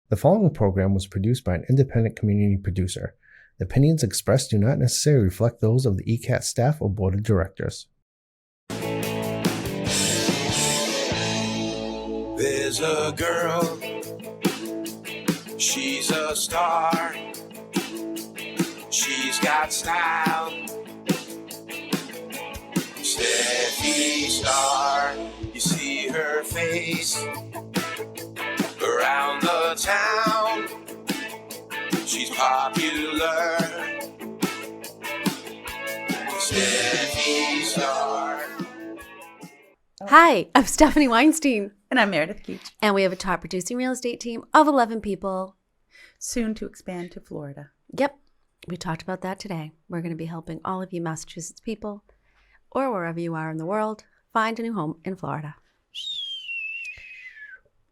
The following program was produced by an independent community producer. The opinions expressed do not necessarily reflect those of the ECAT staff or board of directors. There's a girl, she's a star, she's got style, Steffi Star, you see her face around the town, she's popular, Steffi Star. Hi, I'm Stephanie Weinstein. And I'm Meredith Keach. And we have a top producing real estate team of 11 people. Soon to expand to Florida. Yep, we talked about that today. We're going to be helping all of you Massachusetts people, or wherever you are in the world, find a new home in Florida.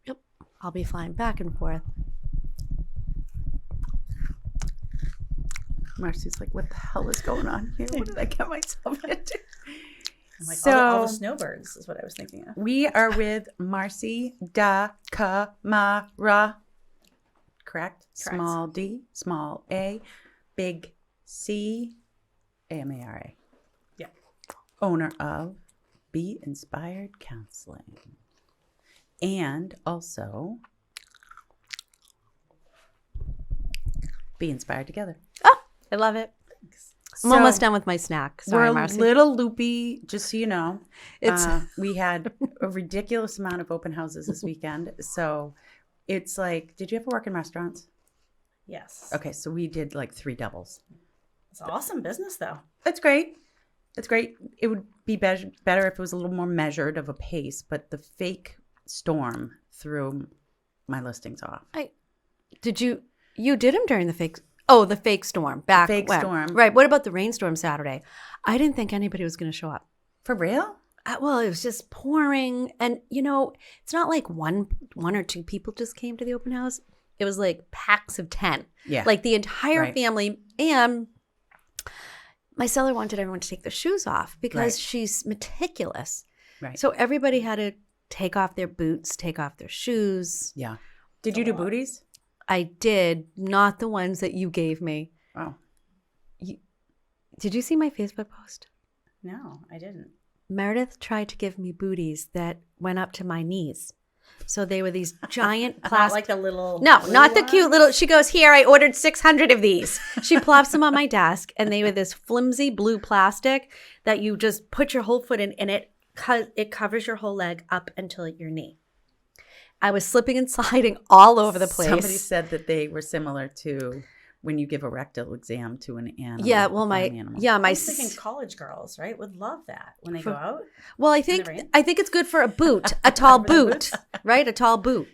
Yep, I'll be flying back and forth. Marci's like, what the hell is going on here? What did I get myself into? I'm like, So, all the snowbirds is what I was thinking of. we are with Marci daCamara. Correct? Small D, small A, big C, AMARA. Yeah. Owner of Be Inspired Counseling. And also Be Inspired Together. Oh, I love it. I'm So, almost done with my snack. Sorry, we're Marci. a little loopy, just so you know. It's We had a ridiculous amount of open houses this weekend. So it's like, did you ever work in restaurants? Yes. Okay, so we did like 3 doubles. It's awesome business, though. That's great. It's great. It would be better if it was a little more measured of a pace, but the fake storm threw my listings off. you did them during the fake storm back Fake when? storm. Right. What about the rainstorm Saturday? I didn't think anybody was going to show up. For real? Well, it was just pouring, and it's not like one or two people just came to the open house. It was like packs of 10. Yeah. Like the entire Right. family. And my seller wanted everyone to take their shoes off because Right. she's meticulous. Right. So everybody had to take off their boots, take off their shoes. Yeah. Did you do booties? I did, not the ones that you gave me. Oh. Did you see my Facebook post? No, I didn't. Meredith tried to give me booties that went up to my knees. So they were these giant plastic. Not like the little. No, blue not the ones? cute little. She goes, here, I ordered 600 of these. She plops them on my desk, and they were this flimsy blue plastic that you just put your whole foot in, and it covers your whole leg up until your knee. I was slipping and sliding all over the place. Somebody said that they were similar to when you give a rectal exam to an animal. Yeah, well, a my farm animal. I was thinking college girls, right, would love that when they go out. Well, I the think rain? it's good for a boot, a tall boot, right? A tall boot.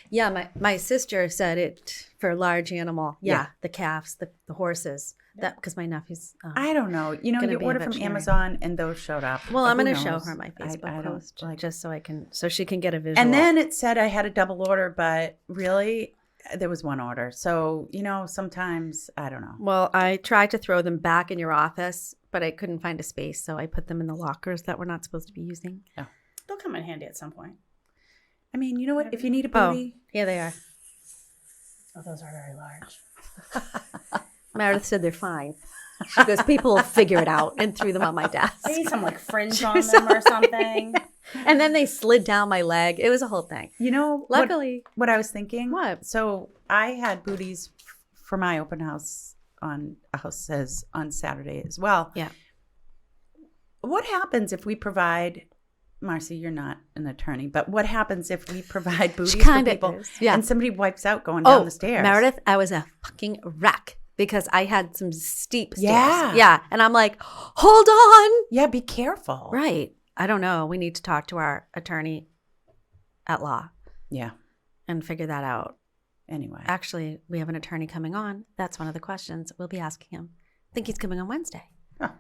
Yeah, my sister said it for a large animal. Yeah. The calves, the horses. That because my nephew's. I don't know. You gonna be a order from veterinarian. Amazon and those showed up. Well, But I'm who going to show knows? her my Facebook I don't post like. just so she can get a visual. And then it said I had a double order, but really there was one order. So, sometimes I don't know. Well, I tried to throw them back in your office, but I couldn't find a space, so I put them in the lockers that we're not supposed to be using. They'll come in handy at some point. I mean, you know what? If you need a Oh, booty, yeah, they are. Oh, those are very large. Meredith said they're fine. She goes, people will figure it out, and threw them on my desk. They need some like fringe on them or something. And then they slid down my leg. It was a whole thing. Luckily. what I was thinking? What? So I had booties for my open house on Saturday as well. Yeah. What happens if we provide, Marci, you're not an attorney, but what happens if we provide booties for kinda people is, yeah. and somebody wipes out going down the stairs? Meredith, I was a fucking wreck because I had some steep stairs. Yeah. Yeah. And I'm like, hold on. Yeah, be careful. Right. I don't know. We need to talk to our attorney at law Yeah. and figure that out. Anyway. Actually, we have an attorney coming on. That's one of the questions we'll be asking him. I think he's coming on Wednesday. Oh,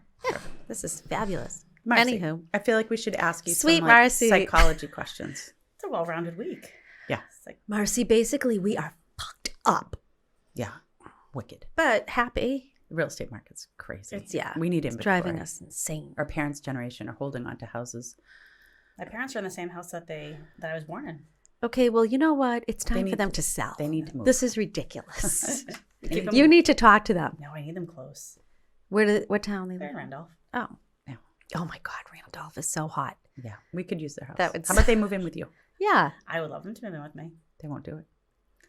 This is fabulous. Marci, Anywho. I feel like we should ask you Sweet some Marci. psychology questions. It's a well-rounded week. Yeah. It's like, Marci, basically, we are fucked up, Yeah. Wicked. but happy. The real estate market's crazy. We need It's inventory. driving us insane. Our parents' generation are holding on to houses. my parents are in the same house that I was born in. Okay, well, you know what? It's time for need them to- to sell. they need to move. This is ridiculous. Keep 'em- You need to talk to them. No, I need them close. What town they They're live in in? Randolph. Oh. Yeah. Oh my God, Randolph is so hot. Yeah, we could use their house. That would How about they move in with you? Yeah. I would love them to move in with me. They won't do it.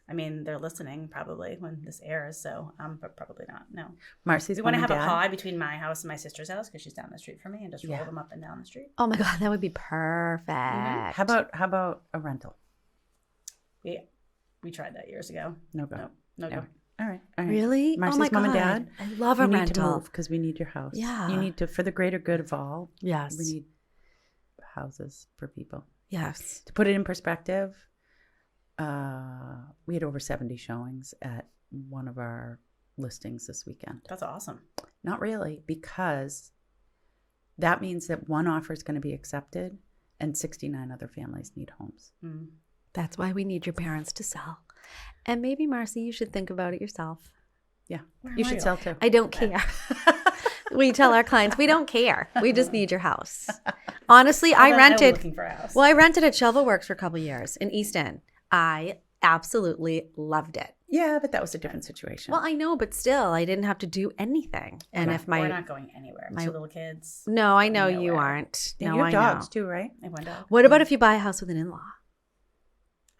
I mean, they're listening probably when this airs, so but probably not. No. Marcy's We want to mom have and a dad? pod between my house and my sister's house because she's down the street from me, and just roll Yeah. them up and down the street. Oh my God, that would be perfect. How about a rental? We tried that years ago. No go. No, no All go. right. All right. All right. Really? Marcy's oh my mom God. and dad. I love a You need to rental. move because we need your house. Yeah. You need to, for the greater good of all. Yes. We need houses for people. Yes. To put it in perspective, we had over 70 showings at one of our listings this weekend. That's awesome. Not really, because that means that one offer is going to be accepted and 69 other families need homes. Mm. That's why we need your parents to sell. And maybe, Marcy, you should think about it yourself. Yeah. Where You are should you? sell too. I don't care. We tell our clients, we don't care. We just need your house. Honestly, I Although rented. looking for a house. Well, I rented at Shovelworks for a couple years in East End. I absolutely loved it. Yeah, but that was a different situation. Well, I know, but still, I didn't have to do anything. And if we're my not going anywhere. my- Two little kids. no, I know you Nowhere. aren't. yeah, No, you I have dogs know. too, right? I went out. What about if you buy a house with an in-law?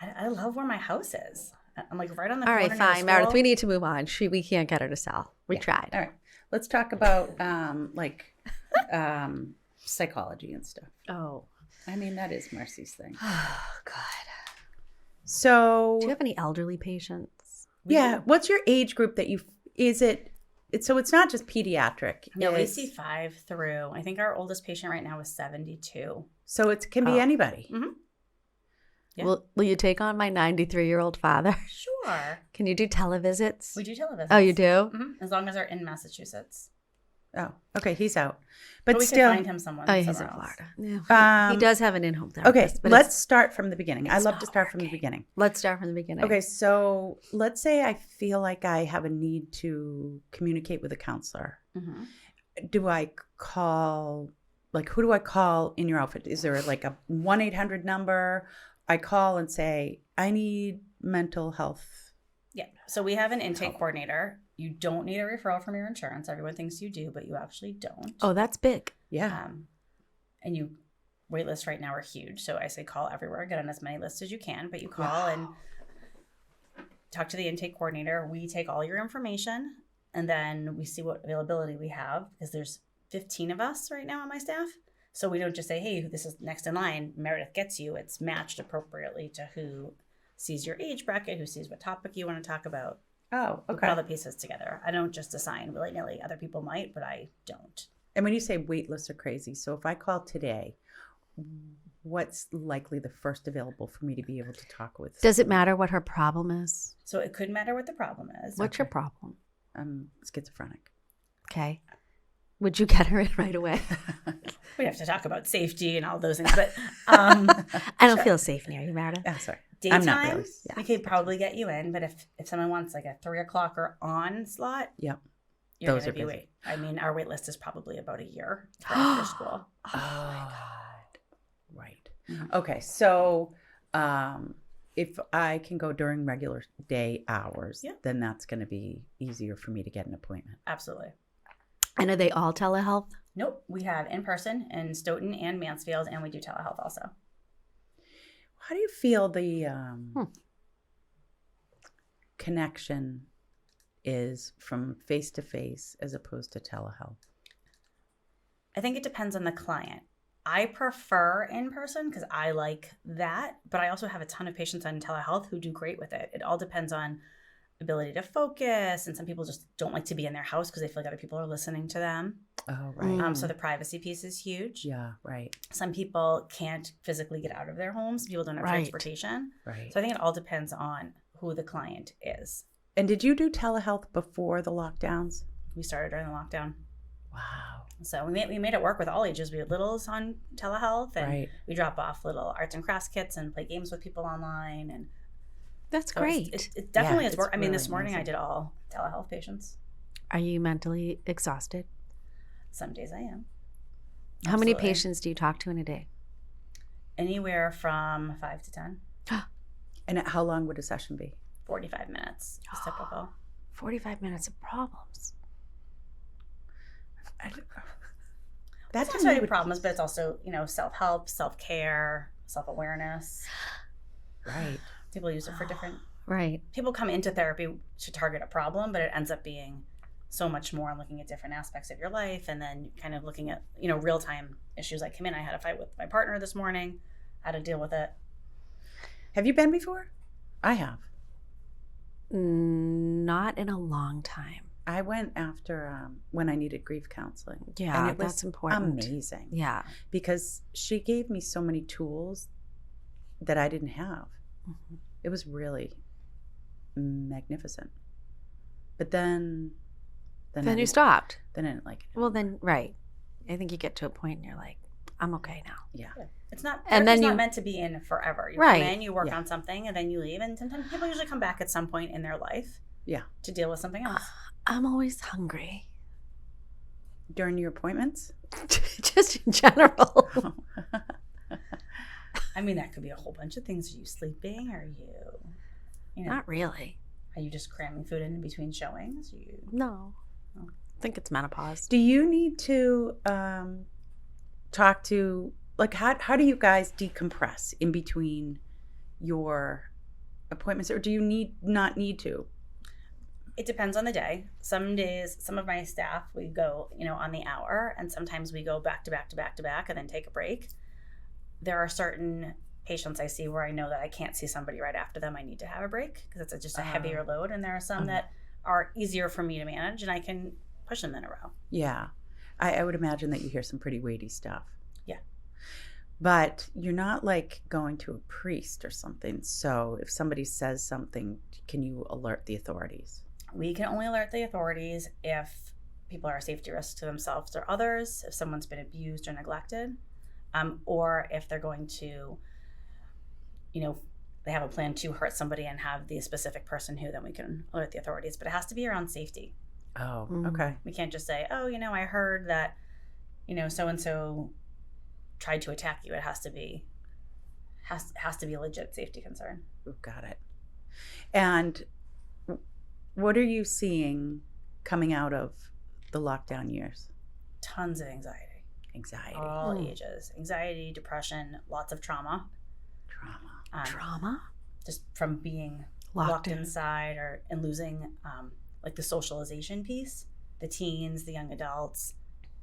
I love where my house is. I'm like right on the All corner. right, near the fine, Meredith. school. We need to move on. We can't get her to sell. We tried. All right. Let's talk about psychology and stuff. Oh, I mean, that is Marcy's thing. oh, God. So, Do you have any elderly patients? yeah, what's your age group that so it's not just pediatric. No, we it's- see 5 through. I think our oldest patient right now is 72. So it can be Oh. anybody. Yeah. Will you take on my 93-year-old father? Sure. Can you do televisits? We do television. Oh, you do? As long as they're in Massachusetts. Oh, okay, he's out. But But we still, can find him someone Oh, he's somewhere in else. Florida. Yeah. He Um, does have an in-home therapist. okay, but let's start from the beginning. I it's love not to start from the working. beginning. let's start from the beginning. Okay, so let's say I feel like I have a need to communicate with a counselor. Mm-hmm. Do I call, like, who do I call in your outfit? Is there like a 1-800 number? I call and say, I need mental health. Yeah. So we have an intake coordinator. You don't need a referral from your insurance. Everyone thinks you do, but you actually don't. Oh, that's big. Yeah. And you wait lists right now are huge. So I say call everywhere, get on as many lists as you can, but you call and talk to the intake coordinator. We take all your information and then we see what availability we have because there's 15 of us right now on my staff. So we don't just say, hey, this is next in line. Meredith gets you. It's matched appropriately to who sees your age bracket, who sees what topic you want to talk about. Oh, We okay. put all the pieces together. I don't just assign willy-nilly. Other people might, but I don't. And when you say wait lists are crazy, so if I call today, what's likely the first available for me to be able to talk with? Does it matter what her problem is? So it could matter what the problem is. What's your problem? I'm schizophrenic. Okay. Would you get her in right away? We have to talk about safety and all those things, but I don't feel safe near you, Meredith. Ah, sorry. daytime, I'm not really. Yeah. we could probably get you in. But if someone wants like a 3 o'clock or on slot, Yep. you're Those going are to be busy. wait. I mean, our wait list is probably about a year for after school. Oh my God. Right. Okay. So if I can go during regular day hours, Yeah. then that's going to be easier for me to get an appointment. Absolutely. And are they all telehealth? Nope. We have in person in Stoughton and Mansfield, and we do telehealth also. How do you feel the connection is from face to face as opposed to telehealth? I think it depends on the client. I prefer in person because I like that, but I also have a ton of patients on telehealth who do great with it. It all depends on ability to focus, and some people just don't like to be in their house because they feel like other people are listening to them. Oh, right. So the privacy piece is huge. Yeah, right, Some people can't physically get out of their homes. People don't have Right. transportation. right. So I think it all depends on who the client is. And did you do telehealth before the lockdowns? We started during the lockdown. Wow. So we made it work with all ages. We had littles on telehealth, and Right. we drop off little arts and crafts kits and play games with people online. And That's so great. it definitely Yeah, has worked. it's I mean, really this morning I amazing. did all telehealth patients. Are you mentally exhausted? Some days I am. How many Absolutely. patients do you talk to in a day? Anywhere from 5 to 10. And how long would a session be? 45 minutes is typical. 45 minutes of problems. That's That's not necessarily problems, but it's also, self-help, self-care, self-awareness. Right. People use it for different. Right. People come into therapy to target a problem, but it ends up being so much more and looking at different aspects of your life, and then kind of looking at, real-time issues. I come in, I had a fight with my partner this morning, how to deal with it. Have you been before? I have. Not in a long time. I went after when I needed grief counseling. Yeah, and it was that's important. amazing. Yeah. Because she gave me so many tools that I didn't have. Mm-hmm. It was really magnificent. But then you stopped. Then I didn't like it. Well, then, right. I think you get to a point and you're like, I'm okay now. Yeah. It's not, and then not meant to be in forever. You right. come in, you work on something, and then you leave. And sometimes people usually come back at some point in their life to deal with something else. I'm always hungry. During your appointments? Just in general. I mean, that could be a whole bunch of things. Are you sleeping? Are you Not really. Are you just cramming food in between showings? No. I think it's menopause. Do you need to talk to, like, how do you guys decompress in between your appointments, or do you not need to? It depends on the day. Some days, some of my staff, we go, on the hour, and sometimes we go back to back to back to back and then take a break. There are certain patients I see where I know that I can't see somebody right after them. I need to have a break because it's just a heavier load. And there are some that are easier for me to manage, and I can push them in a row. Yeah. I would imagine that you hear some pretty weighty stuff. Yeah. But you're not like going to a priest or something. So if somebody says something, can you alert the authorities? We can only alert the authorities if people are a safety risk to themselves or others, if someone's been abused or neglected, or if they're going to, they have a plan to hurt somebody and have the specific person who, then we can alert the authorities. But it has to be around safety. Oh, okay. We can't just say, oh, I heard that, so-and-so tried to attack you. It has to be a legit safety concern. Got it. And what are you seeing coming out of the lockdown years? Tons of anxiety. All ages. Anxiety, depression, lots of trauma. Trauma? Just from being locked inside and losing the socialization piece. The teens, the young adults,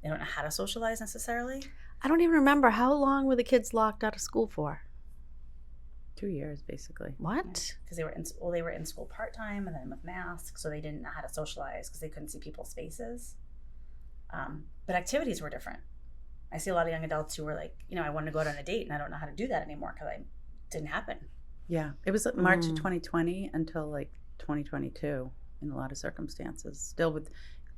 they don't know how to socialize necessarily. I don't even remember. How long were the kids locked out of school for? 2 years, basically. What? Because they were in school part-time and then with masks, so they didn't know how to socialize because they couldn't see people's faces. But activities were different. I see a lot of young adults who were like, I wanted to go out on a date and I don't know how to do that anymore because it didn't happen. Yeah. It was March of 2020 until 2022 in a lot of circumstances. Still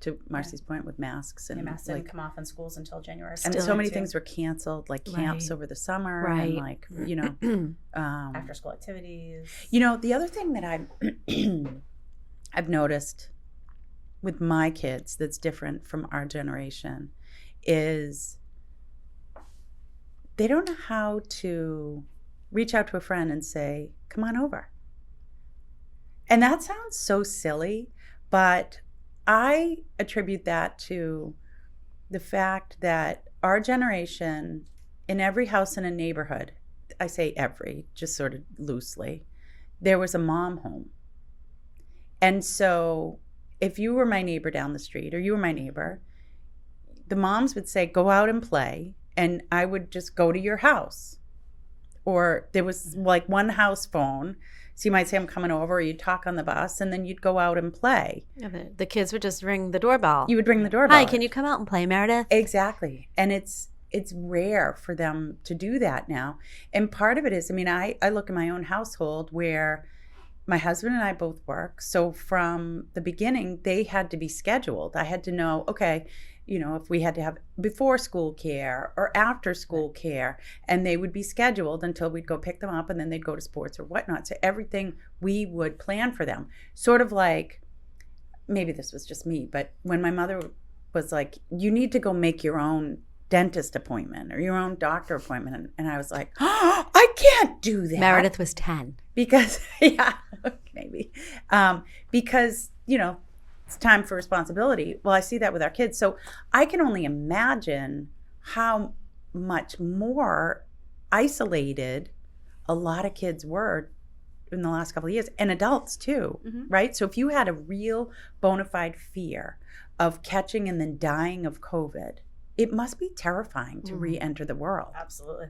to Marci's point, with masks. And masks didn't come off in schools until January. And so many things were canceled, like camps over the summer and after school activities. The other thing that I've noticed with my kids that's different from our generation is they don't know how to reach out to a friend and say, come on over. And that sounds so silly, but I attribute that to the fact that our generation, in every house in a neighborhood, I say every, just sort of loosely, there was a mom home. And so if you were my neighbor down the street, or you were my neighbor, the moms would say, go out and play, and I would just go to your house. Or there was one house phone. So you might say, I'm coming over, or you'd talk on the bus, and then you'd go out and play. Yeah, the kids would just ring the doorbell. You would ring the doorbell. Hi, can you come out and play, Meredith? Exactly. And it's rare for them to do that now. And part of it is, I look at my own household where my husband and I both work. So from the beginning, they had to be scheduled. I had to know, okay, if we had to have before school care or after school care, and they would be scheduled until we'd go pick them up, and then they'd go to sports or whatnot. So everything we would plan for them. Sort of like, maybe this was just me, but when my mother was like, you need to go make your own dentist appointment or your own doctor appointment. And I was like, oh, I can't do that. Meredith was 10. Because, maybe. Because, it's time for responsibility. Well, I see that with our kids. So I can only imagine how much more isolated a lot of kids were in the last couple of years, and adults too, right? So if you had a real bona fide fear of catching and then dying of COVID, it must be terrifying to re-enter the world. Absolutely.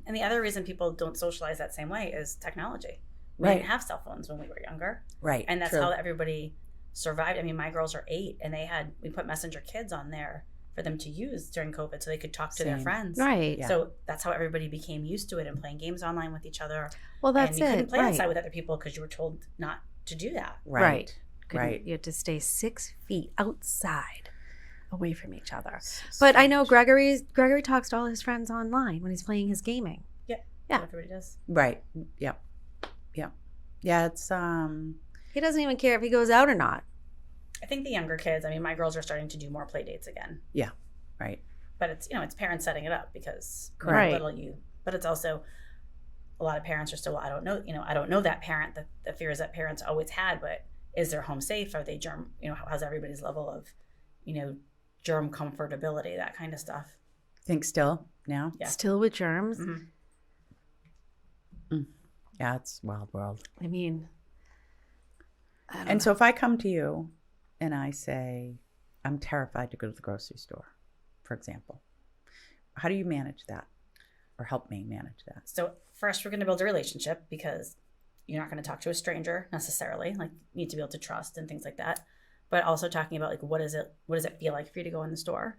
And the other reason people don't socialize that same way is technology. We didn't have cell phones when we were younger. Right. And that's how everybody survived. I mean, my girls are 8 and we put Messenger Kids on there for them to use during COVID so they could talk to their friends. Right. Yeah. So that's how everybody became used to it and playing games online with each other. Well, that's and you couldn't play right. outside with other people because you were told not to do that. Right. You had to stay 6 feet outside, away from each other. But I know Gregory talks to all his friends online when he's playing his gaming. Yeah. Everybody does. Right. Yep. Yeah, it's He doesn't even care if he goes out or not. I think the younger kids, I mean, my girls are starting to do more play dates again. Yeah. Right. But it's, it's parents setting it up because Right. But it's also a lot of parents are still, I don't know that parent, the fears that parents always had, but is their home safe? Are they germ, how's everybody's level of, germ comfortability, that kind of stuff. Think still now? Yeah. Still with germs? Yeah, it's wild world. I mean, I don't And know. so if I come to you and I say, I'm terrified to go to the grocery store, for example, how do you manage that or help me manage that? So first we're going to build a relationship because you're not going to talk to a stranger necessarily. Like you need to be able to trust and things like that. But also talking about like, what does it feel like for you to go in the store?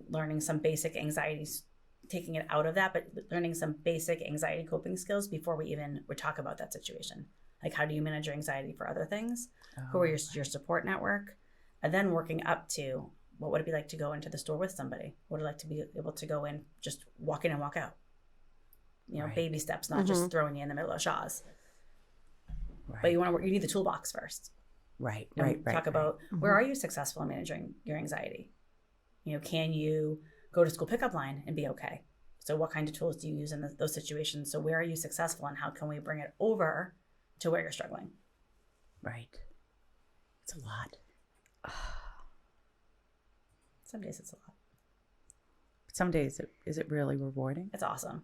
Learning some basic anxieties, taking it out of that, but learning some basic anxiety coping skills before we even would talk about that situation. Like, how do you manage your anxiety for other things? Who are your support network? And then working up to, what would it be like to go into the store with somebody? What would it like to be able to go in, just walk in and walk out? Baby steps, not just throwing you in the middle of Shaw's. Right. But you need the toolbox first. Right. Talk about where are you successful in managing your anxiety? Can you go to school pickup line and be okay? So what kind of tools do you use in those situations? So where are you successful and how can we bring it over to where you're struggling? Right. It's a lot. Some days it's a lot. Some days, is it really rewarding? It's awesome.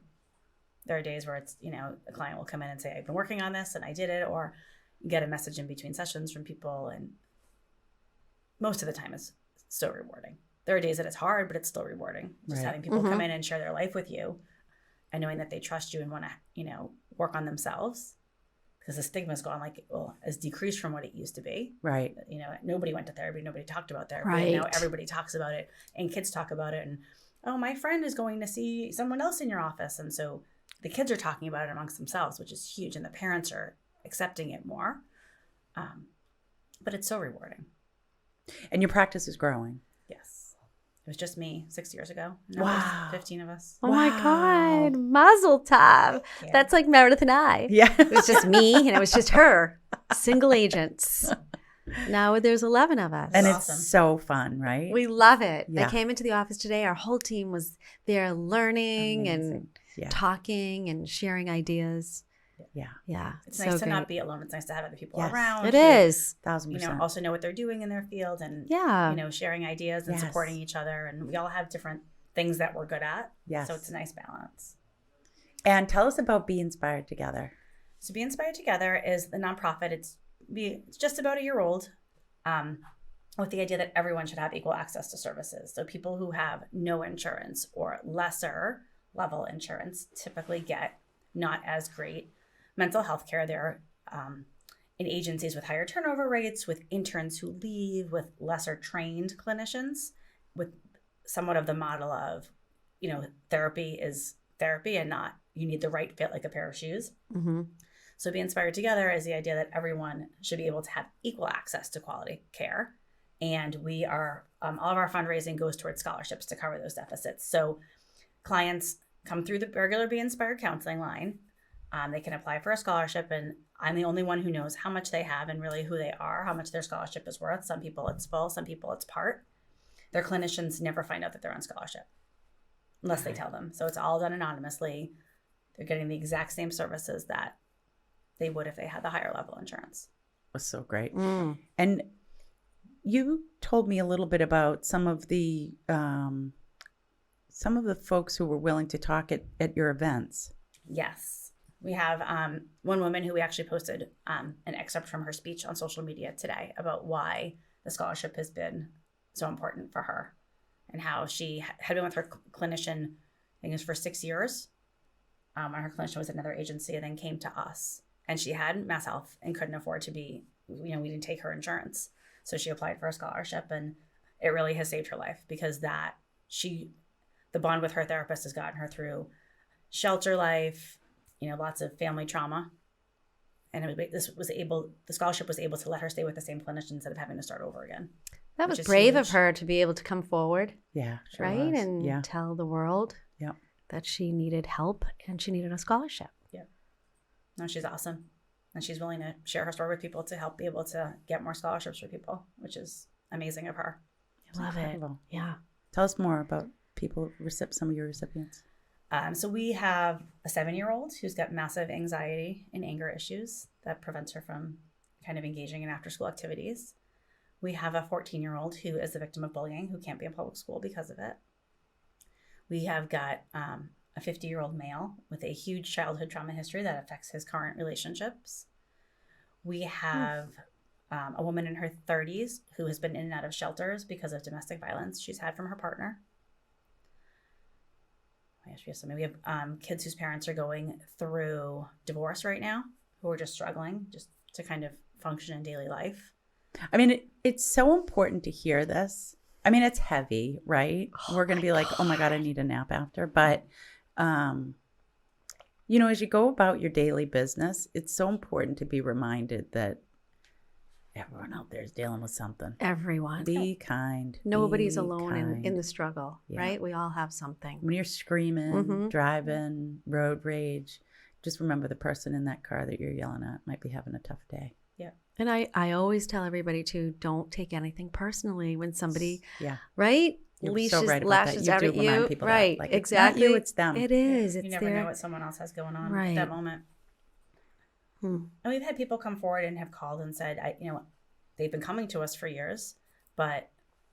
There are days where it's, a client will come in and say, I've been working on this and I did it, or you get a message in between sessions from people, and most of the time it's so rewarding. There are days that it's hard, but it's still rewarding. Just having people come in and share their life with you and knowing that they trust you and want to, work on themselves, because the stigma's gone, has decreased from what it used to be. Right. Nobody went to therapy. Nobody talked about therapy. Right. And now everybody talks about it and kids talk about it. And, oh, my friend is going to see someone else in your office. And so the kids are talking about it amongst themselves, which is huge. And the parents are accepting it more. But it's so rewarding. And your practice is growing. Yes. It was just me 6 years ago. Now Wow. there's 15 of us. Oh my God, Mazel Tov. Yeah. That's like Meredith and I. Yeah. It was just me and it was just her, single agents. Now there's 11 of us. And Awesome. it's so fun, right? We love it. Yeah. They came into the office today. Our whole team was there learning Amazing. and Yeah. talking and sharing ideas. Yeah. Yeah. It's so nice to great. not be alone. It's nice to have other people Yes. around. It who, is. 1,000%. also know what they're doing in their field and, Yeah. sharing ideas and Yes. supporting each other. And we all have different things that we're good at. Yes. So it's a nice balance. And tell us about Be Inspired Together. So Be Inspired Together is the nonprofit. It's just about a year old, with the idea that everyone should have equal access to services. So people who have no insurance or lesser level insurance typically get not as great mental health care. There are in agencies with higher turnover rates, with interns who leave, with lesser trained clinicians, with somewhat of the model of, therapy is therapy and not you need the right fit like a pair of shoes. Mm-hmm. So Be Inspired Together is the idea that everyone should be able to have equal access to quality care. And we are, all of our fundraising goes towards scholarships to cover those deficits. So clients come through the regular Be Inspired counseling line. They can apply for a scholarship, and I'm the only one who knows how much they have and really who they are, how much their scholarship is worth. Some people it's full, some people it's part. Their clinicians never find out that they're on scholarship unless they tell them. So it's all done anonymously. they're getting the exact same services that they would if they had the higher level insurance. Was so great. Mm. And you told me a little bit about some of the folks who were willing to talk at your events. Yes. We have one woman who we actually posted an excerpt from her speech on social media today about why the scholarship has been so important for her and how she had been with her clinician, I think it was for 6 years. And her clinician was at another agency and then came to us. And she had Mass Health and couldn't afford to be, we didn't take her insurance. So she applied for a scholarship, and it really has saved her life because the bond with her therapist has gotten her through shelter life, lots of family trauma. And the scholarship was able to let her stay with the same clinician instead of having to start over again. That was which is brave huge. of her to be able to come forward, Yeah, sure right? was. And yeah. tell the world Yeah. that she needed help and she needed a scholarship. No, she's awesome. And she's willing to share her story with people to help be able to get more scholarships for people, which is amazing of her. Love Incredible. it. Yeah. Tell us more about some of your recipients. So we have a 7-year-old who's got massive anxiety and anger issues that prevents her from kind of engaging in after-school activities. We have a 14-year-old who is the victim of bullying who can't be in public school because of it. We have got a 50-year-old male with a huge childhood trauma history that affects his current relationships. We have a woman in her 30s who has been in and out of shelters because of domestic violence she's had from her partner. We have kids whose parents are going through divorce right now who are just struggling just to kind of function in daily life. I mean, it's so important to hear this. I mean, it's heavy, right? We're going to be like, oh my God, I need a nap after. But, as you go about your daily business, it's so important to be reminded that everyone out there is dealing with something. Everyone. Be kind. Nobody's Be alone kind. in the struggle, Yeah. right? We all have something. When you're screaming, Mhm. driving, road rage, just remember the person in that car that you're yelling at might be having a tough day. And I always tell everybody to don't take anything personally when somebody, Yeah. right? You're Leashes, so right about that. lashes You out do at remind you. people that. Right, Like, it's not exactly. you, it's them. It is. It's You never their... know what someone else has going on Right. at that moment. Hmm. And we've had people come forward and have called and said, they've been coming to us for years, but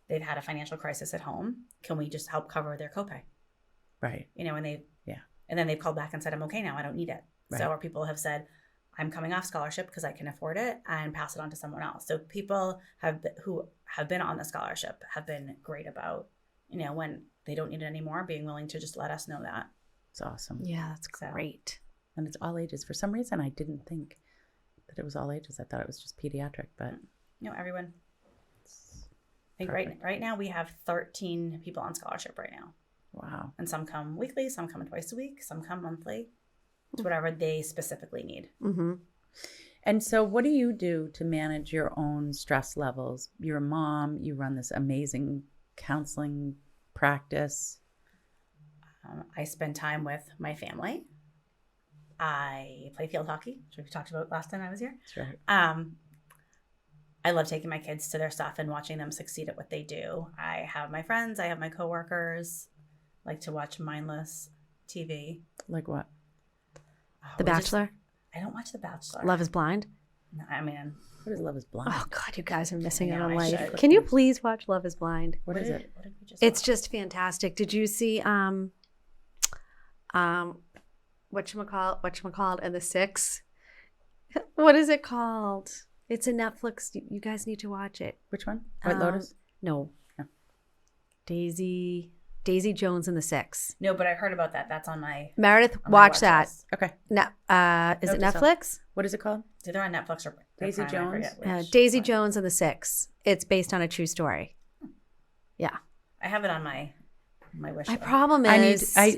they've had a financial crisis at home. Can we just help cover their copay? Right. And then they've called back and said, I'm okay now. I don't need it. Right. So our people have said, I'm coming off scholarship because I can afford it and pass it on to someone else. So people who have been on the scholarship have been great about, when they don't need it anymore, being willing to just let us know that. It's awesome. Yeah, that's So- great. And it's all ages. For some reason, I didn't think that it was all ages. I thought it was just pediatric, but Everyone. I think perfect. right now we have 13 people on scholarship right now. Wow. And some come weekly, some come twice a week, some come monthly. It's whatever they specifically need. Mm-hmm. And so what do you do to manage your own stress levels? You're a mom. You run this amazing counseling practice. I spend time with my family. I play field hockey, which we talked about last time I was here. That's right. I love taking my kids to their stuff and watching them succeed at what they do. I have my friends. I have my coworkers. I like to watch mindless TV. Like what? The Bachelor, I don't watch The Bachelor. Love is Blind. I mean, What is Love is Blind? Oh God, you guys are missing I out know, on I life. should. Can you please watch Love is Blind? What is it? What did we just It's watch? just fantastic. Did you see whatchamacallit and the Six? What is it called? It's a Netflix. You guys need to watch it. Which one? White Lotus? No. No. Daisy Jones and the Six. No, but I heard about that. That's on my Meredith, on my watch that. list. Okay. Is Note it to self. Netflix? What is it called? It's either on Netflix or Daisy Prime, I Jones? forget which Daisy one. Jones and the Six. It's based on a true story. Yeah. I have it on my wish My list. problem is, I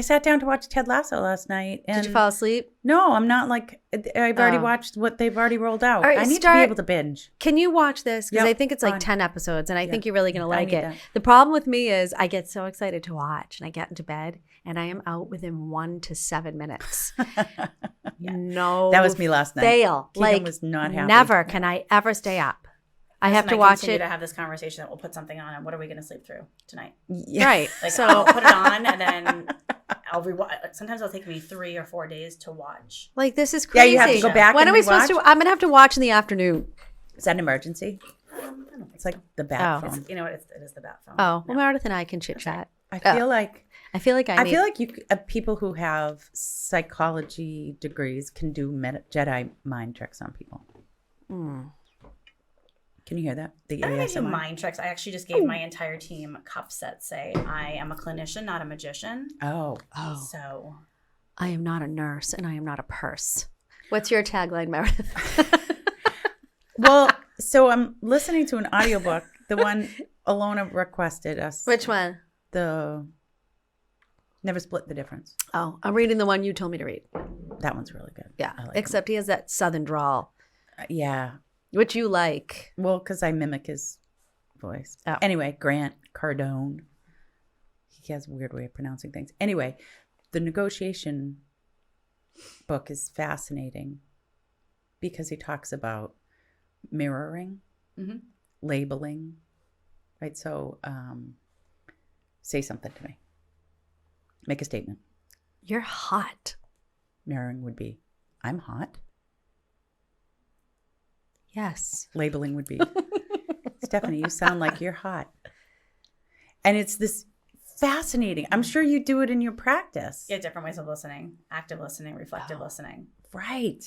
sat down to watch Ted Lasso last night. And did you fall asleep? No, I'm not like, I've already Oh. watched what they've already rolled out. All right, I need to start- be able to binge. Can you watch this? Because Yep, I think it's like on. 10 episodes and I think Yeah. you're really going to I like need it. that. The problem with me is I get so excited to watch and I get into bed and I am out within 1 to 7 minutes. No. That was me last night. Fail. Keegan Like, was not happy. never can I ever stay up. I have to watch continue it. to have this conversation that we'll put something on and what are we going to sleep through tonight? Yeah. Right. Like So I'll put it on and then Sometimes it'll take me 3 or 4 days to watch. Like, this is Yeah, crazy. you have to go back When and are we supposed rewatch? to? I'm gonna have to watch in the afternoon. Is that an emergency? I don't think It's like the bat Oh. phone. you know what? It is the bat phone. Oh, well, Meredith and I can chit chat. I feel like I feel like I feel like people who have psychology degrees can do Jedi mind tricks on people. Can you hear that? The I don't do ASMR. mind tricks. I actually just gave my entire team cups that say, I am a clinician, not a magician. Oh, So I am not a nurse and I am not a purse. What's your tagline, Meredith? well, so I'm listening to an audiobook. The one Alona requested us. Which one? The Never Split the Difference. Oh, I'm reading the one you told me to read. That one's really good. Yeah, I like except he has that southern drawl, yeah. which you like. Well, because I mimic his voice. Oh. Anyway, Grant Cardone. He has a weird way of pronouncing things. Anyway, the negotiation book is fascinating because he talks about mirroring, labeling, right? So say something to me. Make a statement. You're hot. Mirroring would be, I'm hot. Yes. Labeling would be, Stephanie, you sound like you're hot. And it's this fascinating. I'm sure you do it in your practice. yeah, different ways of listening, active listening, reflective listening. Right.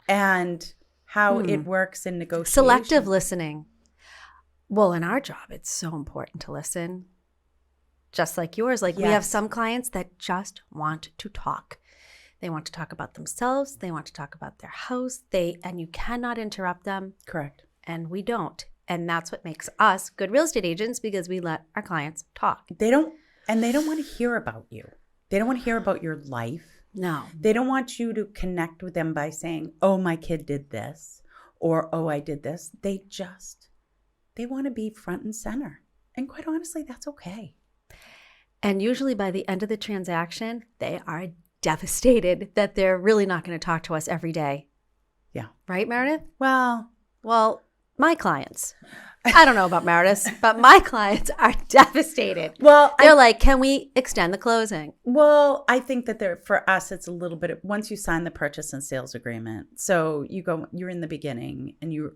And how it works in negotiation. Selective listening. Well, in our job, it's so important to listen. Just like yours. Like we have Yes. some clients that just want to talk. They want to talk about themselves. They want to talk about their house. And you cannot interrupt them. Correct. And we don't. And that's what makes us good real estate agents, because we let our clients talk. They don't want to hear about you. They don't want to hear about your life. No. They don't want you to connect with them by saying, oh, my kid did this, or, oh, I did this. They want to be front and center. And quite honestly, that's okay. And usually by the end of the transaction, they are devastated that they're really not going to talk to us every day. Yeah. Right, Meredith? Well, My clients. I don't know about Meredith, but my clients are devastated. well, They're like, can we extend the closing? Well, I think that for us, it's a little bit of, once you sign the purchase and sales agreement. So you're in the beginning and you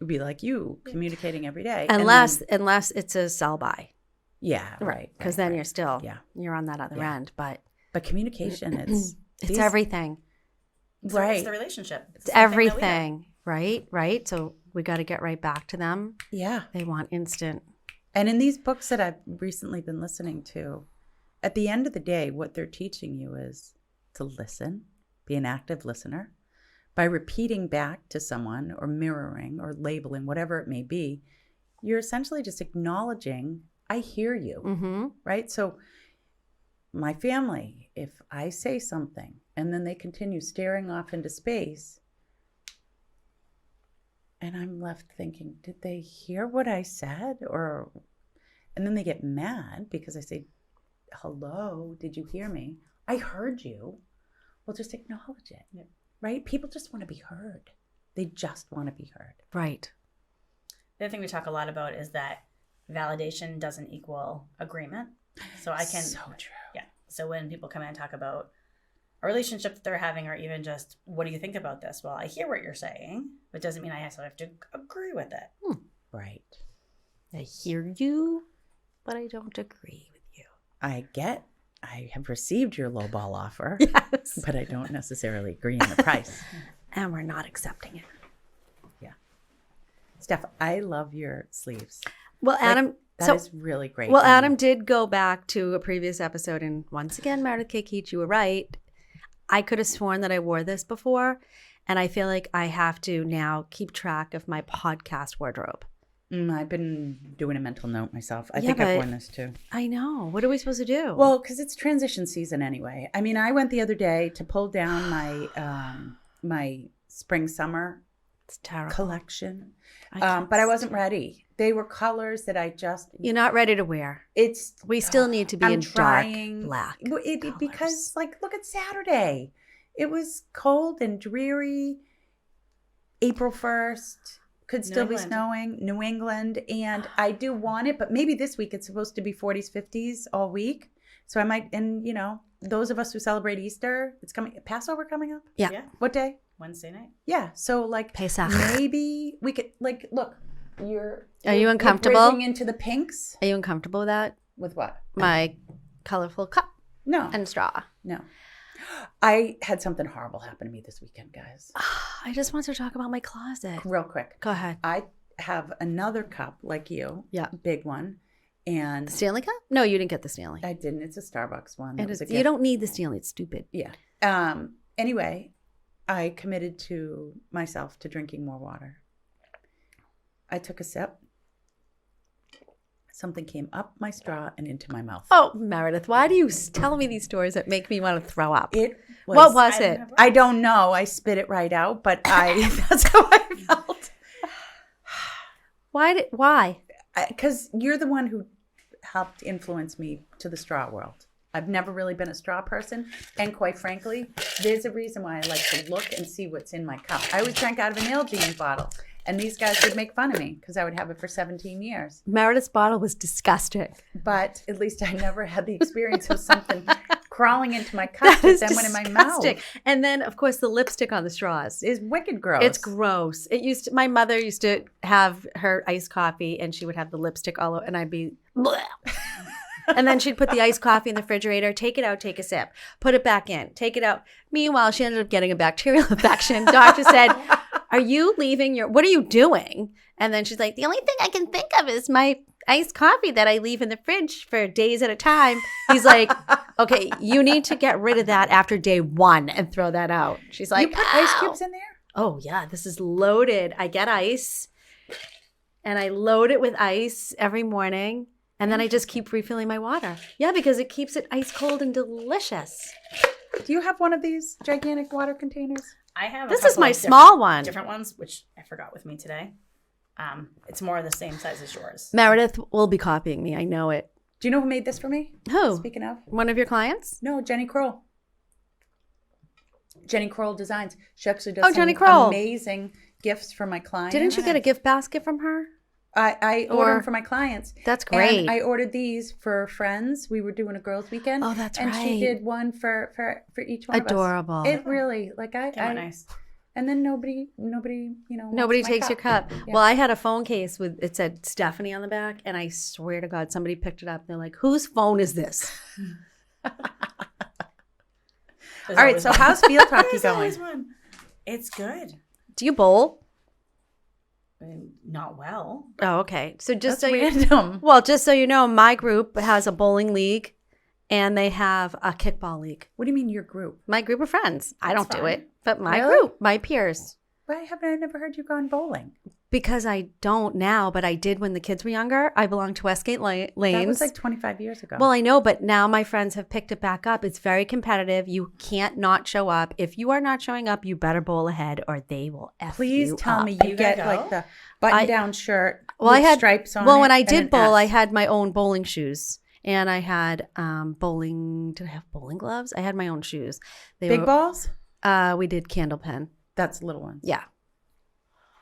would be like you communicating every day. Unless it's a sell by. Yeah. Right. Because then you're on that other Yeah. end. But communication, it's everything. right. It's the relationship. It's everything. Right. So we got to get right back to them. Yeah. They want instant. And in these books that I've recently been listening to, at the end of the day, what they're teaching you is to listen, be an active listener. By repeating back to someone or mirroring or labeling, whatever it may be, you're essentially just acknowledging, I hear you, Mm-hmm. right? So my family, if I say something and then they continue staring off into space, and I'm left thinking, did they hear what I said? And then they get mad because I say, hello, did you hear me? I heard you. Well, just acknowledge it, right? People just want to be heard. They just want to be heard. Right. The other thing we talk a lot about is that validation doesn't equal agreement. So I can, So true. yeah. So when people come in and talk about a relationship that they're having, or even just, what do you think about this? Well, I hear what you're saying, but doesn't mean I have to agree with it. Right. I hear you, but I don't agree with you. I have received your lowball offer, Yes. but I don't necessarily agree on the price. And we're not accepting it. Steph, I love your sleeves. Well, Adam, That is really great. Well, And Adam did go back to a previous episode, and once again, Meredith Keach, you were right. I could have sworn that I wore this before, and I feel like I have to now keep track of my podcast wardrobe. I've been doing a mental note myself. I Yeah, think I've but- worn this too. I know. What are we supposed to do? Well, because it's transition season anyway. I mean, I went the other day to pull down my my spring summer it's terrible. collection, can't but I wasn't ready. They were colors that I just. You're not ready to wear. We still need to be in dark black because, like, look at Saturday. It was cold and dreary. April 1st. Could still be snowing, New England, and I do want it, but maybe this week it's supposed to be 40s, 50s all week. So I might, and those of us who celebrate Easter, it's coming. Passover coming up. Yeah. What day? Wednesday night. Yeah. So like Pesach. maybe we could like look. Are you uncomfortable? You're bridging into the pinks. Are you uncomfortable with that? With what? My colorful cup No. and straw. No. I had something horrible happen to me this weekend, guys. I just want to talk about my closet. Real quick. Go ahead. I have another cup like you. Yeah. Big one. And The Stanley Cup? No, you didn't get the Stanley. I didn't. It's a Starbucks one. It It was is, a you gift. don't need the Stanley. It's stupid. Yeah. Anyway, I committed to myself to drinking more water. I took a sip. Something came up my straw and into my mouth. Oh, Meredith, why do you tell me these stories that make me want to throw up? It was, What was it? I don't know. I spit it right out, but that's how I felt. Why? Because you're the one who helped influence me to the straw world. I've never really been a straw person. And quite frankly, there's a reason why I like to look and see what's in my cup. I always drank out of an Nalgene bottle. And these guys would make fun of me because I would have it for 17 years. Meredith's bottle was disgusting. But at least I never had the experience of something crawling into my cup that then went in my mouth. And then, of course, the lipstick on the straws. It's wicked gross. It's gross. My mother used to have her iced coffee and she would have the lipstick all over and I'd be bleh. And then she'd put the iced coffee in the refrigerator, take it out, take a sip, put it back in, take it out. Meanwhile, she ended up getting a bacterial infection. Doctor said, "Are you leaving what are you doing?" And then she's like, "The only thing I can think of is my iced coffee that I leave in the fridge for days at a time." He's like, "Okay, you need to get rid of that after day 1 and throw that out." She's like, you put ice cubes in there? "Oh yeah, this is loaded. I get ice and I load it with ice every morning. And then I just keep refilling my water." Yeah, because it keeps it ice cold and delicious. Do you have one of these gigantic water containers? I have. This is my small one. Different ones, which I forgot with me today. It's more the same size as yours. Meredith will be copying me. I know it. Do you know who made this for me? Who? Speaking of. One of your clients? No, Jenny Kroll. Jenny Kroll Designs. She actually does Jenny Kroll. amazing gifts for my clients. Didn't you get a gift basket from her? I order them for my clients. That's great. And I ordered these for friends. We were doing a girls' weekend. Oh, that's and right. she did one for each one Adorable. of us. It really, like Nice. And then nobody, Nobody wants my takes your cup. Yeah. Well, I had a phone case with it said Stephanie on the back, and I swear to God, somebody picked it up. They're like, "Whose phone is this?" All right, so how's field hockey going? It's good. Do you bowl? Not well. Oh, okay. So just That's so random. just so you know, my group has a bowling league, and they have a kickball league. What do you mean your group? My group of friends. I don't do fine. it, but my Really? group, my peers. Why haven't I never heard you gone bowling? Because I don't now, but I did when the kids were younger. I belonged to Westgate Lanes. That was like 25 years ago. Well, I know, but now my friends have picked it back up. It's very competitive. You can't not show up. If you are not showing up, you better bowl ahead or they will F please you tell up. me Are you you get gonna like go? the button-down shirt Well, I with had stripes on Well, it when I and did an bowl, S. I had my own bowling shoes. And I had bowling. Did I have bowling gloves? I had my own shoes. They Big were, balls? We did candle pen. That's little ones. Yeah.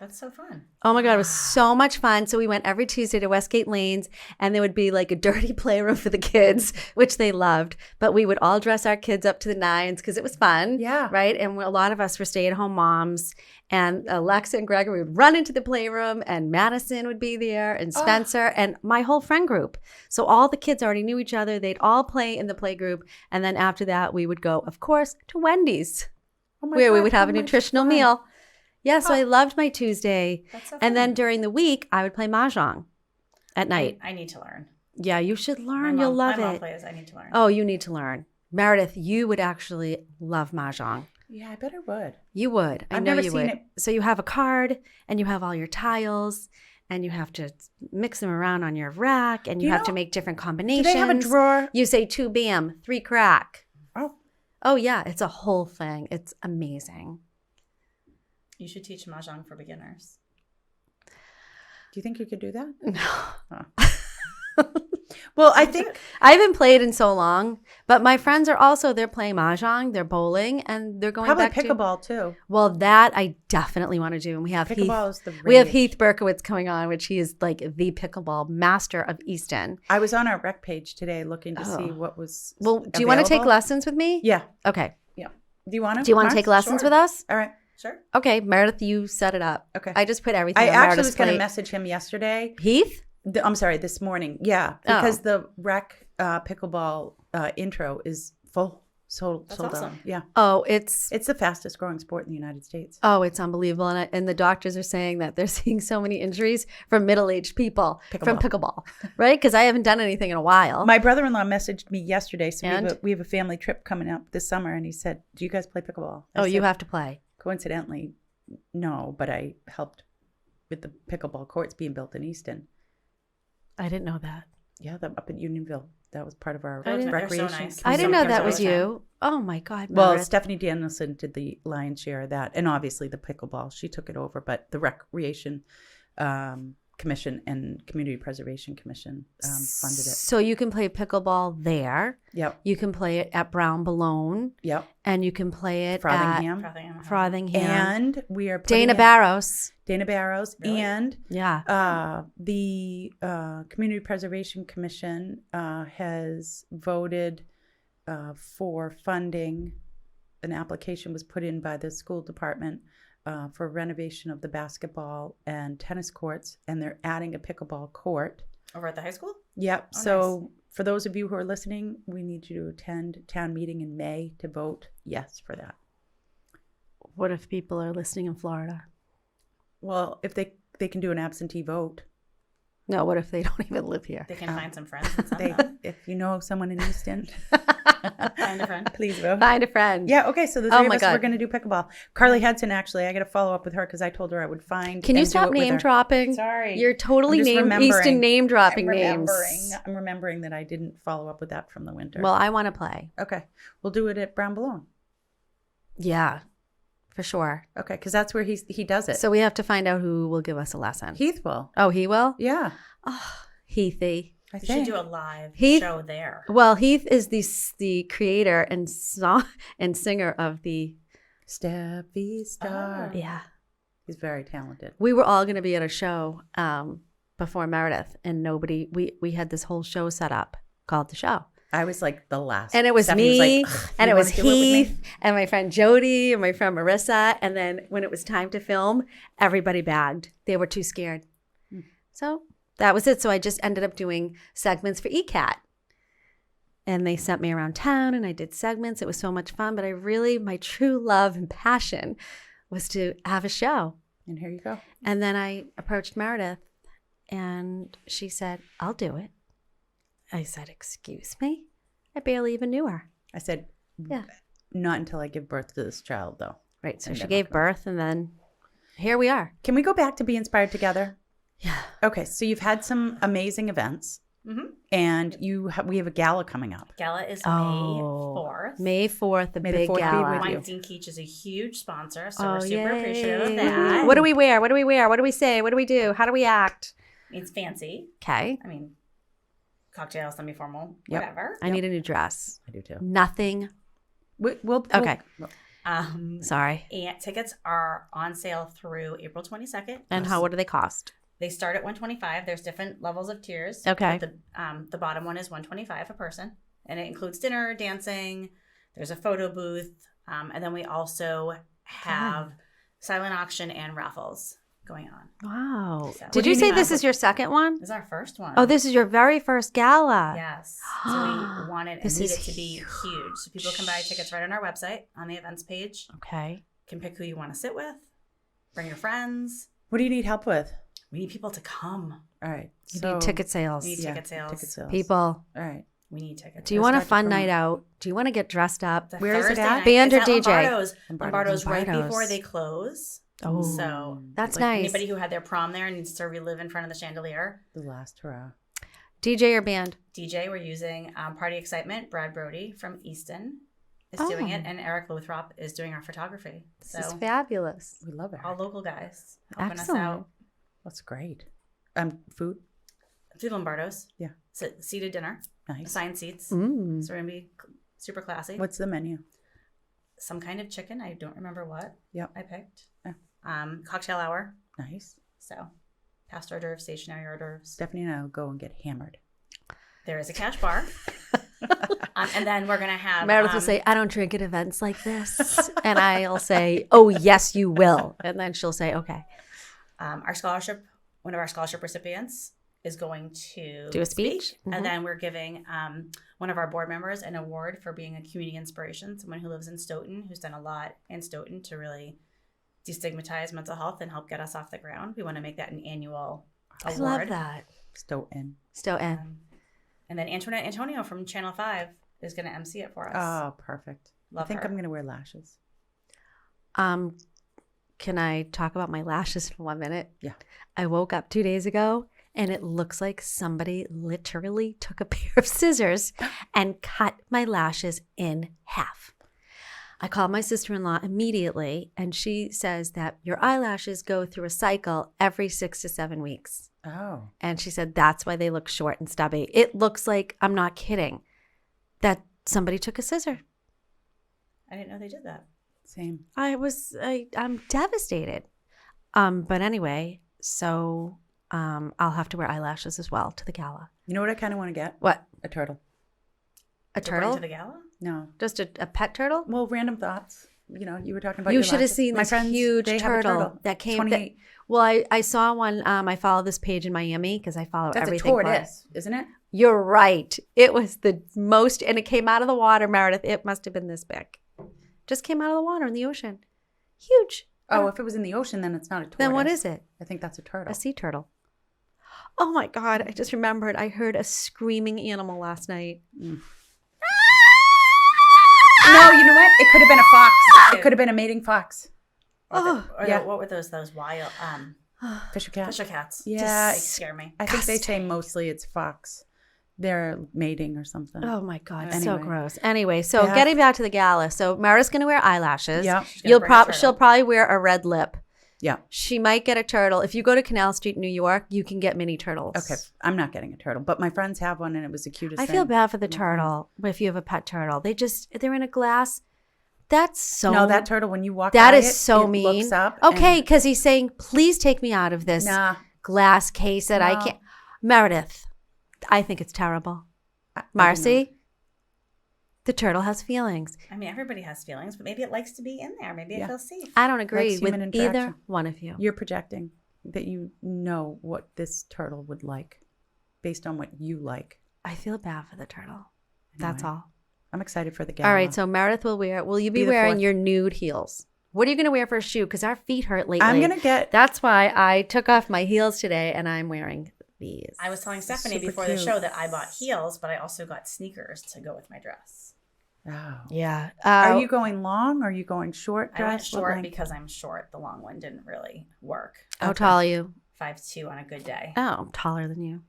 That's so fun. Oh my God, it was so much fun. So we went every Tuesday to Westgate Lanes, and there would be like a dirty playroom for the kids, which they loved. But we would all dress our kids up to the nines because it was fun. Yeah. Right. And a lot of us were stay-at-home moms. And Alexa and Gregory would run into the playroom, and Madison would be there, and Spencer, and my whole friend group. So all the kids already knew each other. They'd all play in the play group. And then after that, we would go, of course, to Wendy's, Oh my where we God, would have how a much nutritional fun. meal. Yeah, so I loved my Tuesday. That's so And then fun. during the week, I would play Mahjong at night. I need to learn. Yeah, you should learn. My You'll mom- love my mom it. plays. I need to learn. Oh, you need to learn. Meredith, you would actually love Mahjong. Yeah, I bet I would. You would. I I've know never you seen would. it. So you have a card, and you have all your tiles, and you have to mix them around on your rack, and you You have to know, make different Do combinations. they have a drawer? You say 2 bam, 3 crack. Oh, Oh, yeah, it's a whole thing. It's amazing. You should teach mahjong for beginners. do you think you could do that? No. Well, I think I haven't played in so long, but my friends are also, they're playing mahjong, they're bowling, and they're going probably back pickleball too. Well, that I definitely want to do. And we have Pickleball is the we have rage. Heath Berkowitz coming on, which he is like the pickleball master of Easton. I was on our rec page today looking to see Oh. what was Well, do you want to take available. lessons with me? Yeah. Okay. Yeah. Do you want to? Do you want to take lessons Sure. with us? All right. Sure. Okay, Meredith, you set it up. Okay. I just put everything I on actually Meredith's was going to plate. message him yesterday. Heath? I'm sorry, this morning. Yeah, Oh. because the rec pickleball intro is full. Sold awesome. out. Yeah. Oh, it's It's the fastest growing sport in the United States. it's unbelievable, and the doctors are saying that they're seeing so many injuries from middle-aged people from pickleball, right? Because I haven't done anything in a while. My brother-in-law messaged me yesterday. So And? we have a family trip coming up this summer, and he said, "Do you guys play pickleball?" I you said, have to play. Coincidentally, no, but I helped with the pickleball courts being built in Easton. I didn't know that. Yeah, up in Unionville. That was part of our I didn't- They're so recreation. nice. I didn't So know much that was fun. you. Oh my God, Well, Meredith. Stephanie Danielson did the lion's share of that, and obviously the pickleball. She took it over, but the Recreation Commission and Community Preservation Commission funded it. So you can play pickleball there. Yep, You can play it at Brown Balone, yep. and you can play it Frothingham. at Frothingham. And we are putting Dana in- Barros. Dana Barros, Really? and Yeah. the Community Preservation Commission has voted for funding. An application was put in by the school department for renovation of the basketball and tennis courts, and they're adding a pickleball court. Over at the high school? Yep. Oh, So for those of you who are listening, we need you to attend town meeting in May to vote yes for that. What if people are listening in Florida? Well, if they can do an absentee vote. No, what if they don't even live here? They can find some friends and They, send them. if you know someone in Easton, Find a friend. please vote. Find a friend. Yeah, okay, so the Oh three my of us, we're God. going to do pickleball. Carly Hudson, actually, I got to follow up with her because I told her I would find. Can you and do stop it with name her. dropping? Sorry. You're totally I'm just Easton remembering. name dropping I'm names. remembering that I didn't follow up with that from the winter. Well, I want to play. Okay, we'll do it at Brown Balone. Yeah, for sure. Okay, because that's where he does it. So we have to find out who will give us a lesson. Heath will. Oh, he will? Yeah, Oh, Heathy. I We should think. do a live Heath- show there. Well, Heath is the creator and song and singer of the Steffi Star. Oh. yeah. He's very talented. We were all going to be at a show before Meredith, and we had this whole show set up called The Show. I was like the last. And it was Stephanie me, like, and "You it was wanna do with me?" Heath, and my friend Jody, and my friend Marissa. And then when it was time to film, everybody bagged. They were too scared. So that was it. So I just ended up doing segments for ECAT. And they sent me around town, and I did segments. It was so much fun. But my true love and passion was to have a show. And here you go. And then I approached Meredith, and she said, I'll do it. I said, excuse me? I barely even knew her. I said, Yeah. not until I give birth to this child, though. Right. So And she then gave I'll go. birth, and then here we are. Can we go back to Be Inspired Together? Yeah. Okay, so you've had some amazing events, Mm-hmm. and we have a gala coming up. Gala is Oh, May 4th. May 4th, the May the big 4th be gala. with you. Weinstein and Keach is a huge sponsor, so Oh, we're super yay. appreciative of that. What do we wear? What do we wear? What do we say? What do we do? How do we act? It's fancy. Okay. I mean, cocktail, semi-formal, Yep. whatever. I need a new dress. I do too. Nothing. We'll Okay. Sorry. And tickets are on sale through April 22nd. And what do they cost? They start at $125. There's different levels of tiers. Okay. But the bottom one is $125 a person, and it includes dinner, dancing. There's a photo booth, and then we also have silent auction and raffles going on. Wow. So- Did What do you you say need? this is your second one? This is our first one. Oh, this is your very first gala. Yes. So we wanted and This need is it to be huge. So people can buy tickets right on our website on the events page. Okay. Can pick who you want to sit with. Bring your friends. What do you need help with? We need people to come. All right. You need ticket sales. We need ticket sales. Ticket sales. People. All right. We need tickets. Do you want a start to fun promote. night out? Do you want to get dressed up? It's a Where is it Thursday at? night. Band or It's at DJ? Lombardo's. Lombardo's. Lombardo's right Lombardo's. before they close. Oh, So that's like nice. anybody who had their prom there needs to relive in front of the chandelier. The last hurrah. DJ or band? DJ, we're using Party Excitement. Brad Brody from Easton is Oh. doing it, and Eric Lothrop is doing our photography. This is So fabulous. We love it. all local guys helping us Excellent. out. That's great. Food. 3 Lombardos. Yeah. Seated dinner. Nice. Assigned seats. Mm. So we're going to be super classy. What's the menu? Some kind of chicken. I don't remember what I picked. Yeah. Cocktail hour. Nice. So past hors d'oeuvres, stationary hors d'oeuvres. Stephanie and I will go and get hammered. There is a cash bar. And then we're going to have... Meredith will say, I don't drink at events like this. And I'll say, oh, yes, you will. And then she'll say, okay. One of our scholarship recipients is going to Do a speech. Mm-hmm. And then we're giving one of our board members an award for being a community inspiration, someone who lives in Stoughton, who's done a lot in Stoughton to really destigmatize mental health and help get us off the ground. We want to make that an annual award. I love that. Stoughton. And then Antoinette Antonio from Channel 5 is going to MC it for us. Oh, perfect. Love I think her. I'm going to wear lashes. Can I talk about my lashes for 1 minute? Yeah. I woke up 2 days ago and it looks like somebody literally took a pair of scissors and cut my lashes in half. I called my sister-in-law immediately and she says that your eyelashes go through a cycle every 6 to 7 weeks. Oh. And she said that's why they look short and stubby. It looks like, I'm not kidding, that somebody took a scissor. I didn't know they did that. Same. I'm devastated. But anyway, so I'll have to wear eyelashes as well to the gala. You know what I kind of want to get? What? A turtle. A To bring turtle? to the gala? No. Just a pet turtle? Well, random thoughts. You know, you were talking about You your should have lashes. seen My this friends, huge they have a turtle that came. 28. Well, I saw one. I follow this page in Miami because I follow That's everything. a tortoise, isn't it? You're right. It was the most, and it came out of the water, Meredith. It must have been this big. Just came out of the water in the ocean. Huge. Oh, if it was in the ocean, then it's not a tortoise. Then what is it? I think that's a turtle. A sea turtle. Oh my God. I just remembered I heard a screaming animal last night. No, you know what? It could have been a fox. It could have been a mating fox. What were those wild Fisher cat. fisher cats? Yeah. Just scare me. I think they say mostly it's fox. They're mating or something. Oh my God, so Anyway. gross. Anyway, so Yeah. getting back to the gala. So Meredith's gonna wear eyelashes. Yeah. She's gonna bring a turtle. She'll probably wear a red lip. Yeah. She might get a turtle. If you go to Canal Street, New York, you can get mini turtles. Okay. I'm not getting a turtle, but my friends have one and it was the cutest I thing. feel bad for the turtle if you have a pet turtle. They're in a glass. That's so No, that turtle, when you walk that by is it, so it mean. looks up Okay, and- because he's saying, please take me out of this Nah. glass case that I No. can't. Meredith, I think it's terrible. I do Marci, the turtle has feelings. I mean, everybody has feelings, but maybe it likes to be in there. Maybe Yeah. it feels safe. I don't agree Likes with human either interaction. one of you. You're projecting that you know what this turtle would like based on what you like. I feel bad for the turtle. That's Anyway, all. I'm excited for the gala. All right, so Meredith will you be Be the wearing fourth. your nude heels? What are you going to wear for a shoe? Because our feet hurt lately. I'm going to get... That's why I took off my heels today and I'm wearing these. I was telling Stephanie Super before the cute. show that I bought heels, but I also got sneakers to go with my dress. Oh. Yeah. Are you going long or are you going short dress? I went What short length? because I'm short. The long one didn't really work. How tall are you? 5'2" on a good day. Oh, I'm taller than you.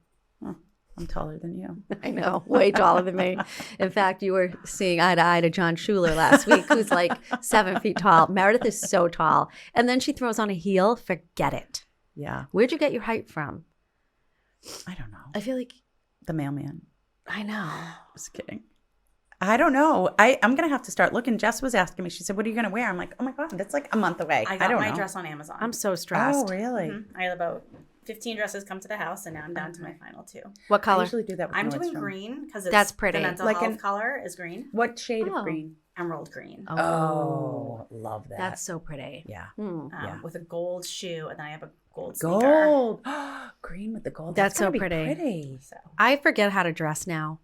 I'm taller than you. I know, way taller than me. In fact, you were seeing eye to eye to John Schuler last week, who's like 7 feet tall. Meredith is so tall. And then she throws on a heel. Forget it. Yeah. Where'd you get your height from? I don't know. I feel like, The mailman. I know. Just kidding. I don't know. I'm going to have to start looking. Jess was asking me. She said, what are you going to wear? I'm like, oh my God, that's like a month away. I got don't my know. dress on Amazon. I'm so stressed. Oh, really? I had about 15 dresses come to the house, and now I'm down to my final 2. What I color? usually do that with I'm doing Nordstrom. green because That's pretty. The mental Like health an- color is green. What shade Oh. of green? Emerald green. Oh, love that. That's so pretty. Yeah. Hmm. yeah. With a gold shoe, and then I have a gold sneaker. Gold. Green with the gold. That's so gonna be pretty. So I forget how to dress now.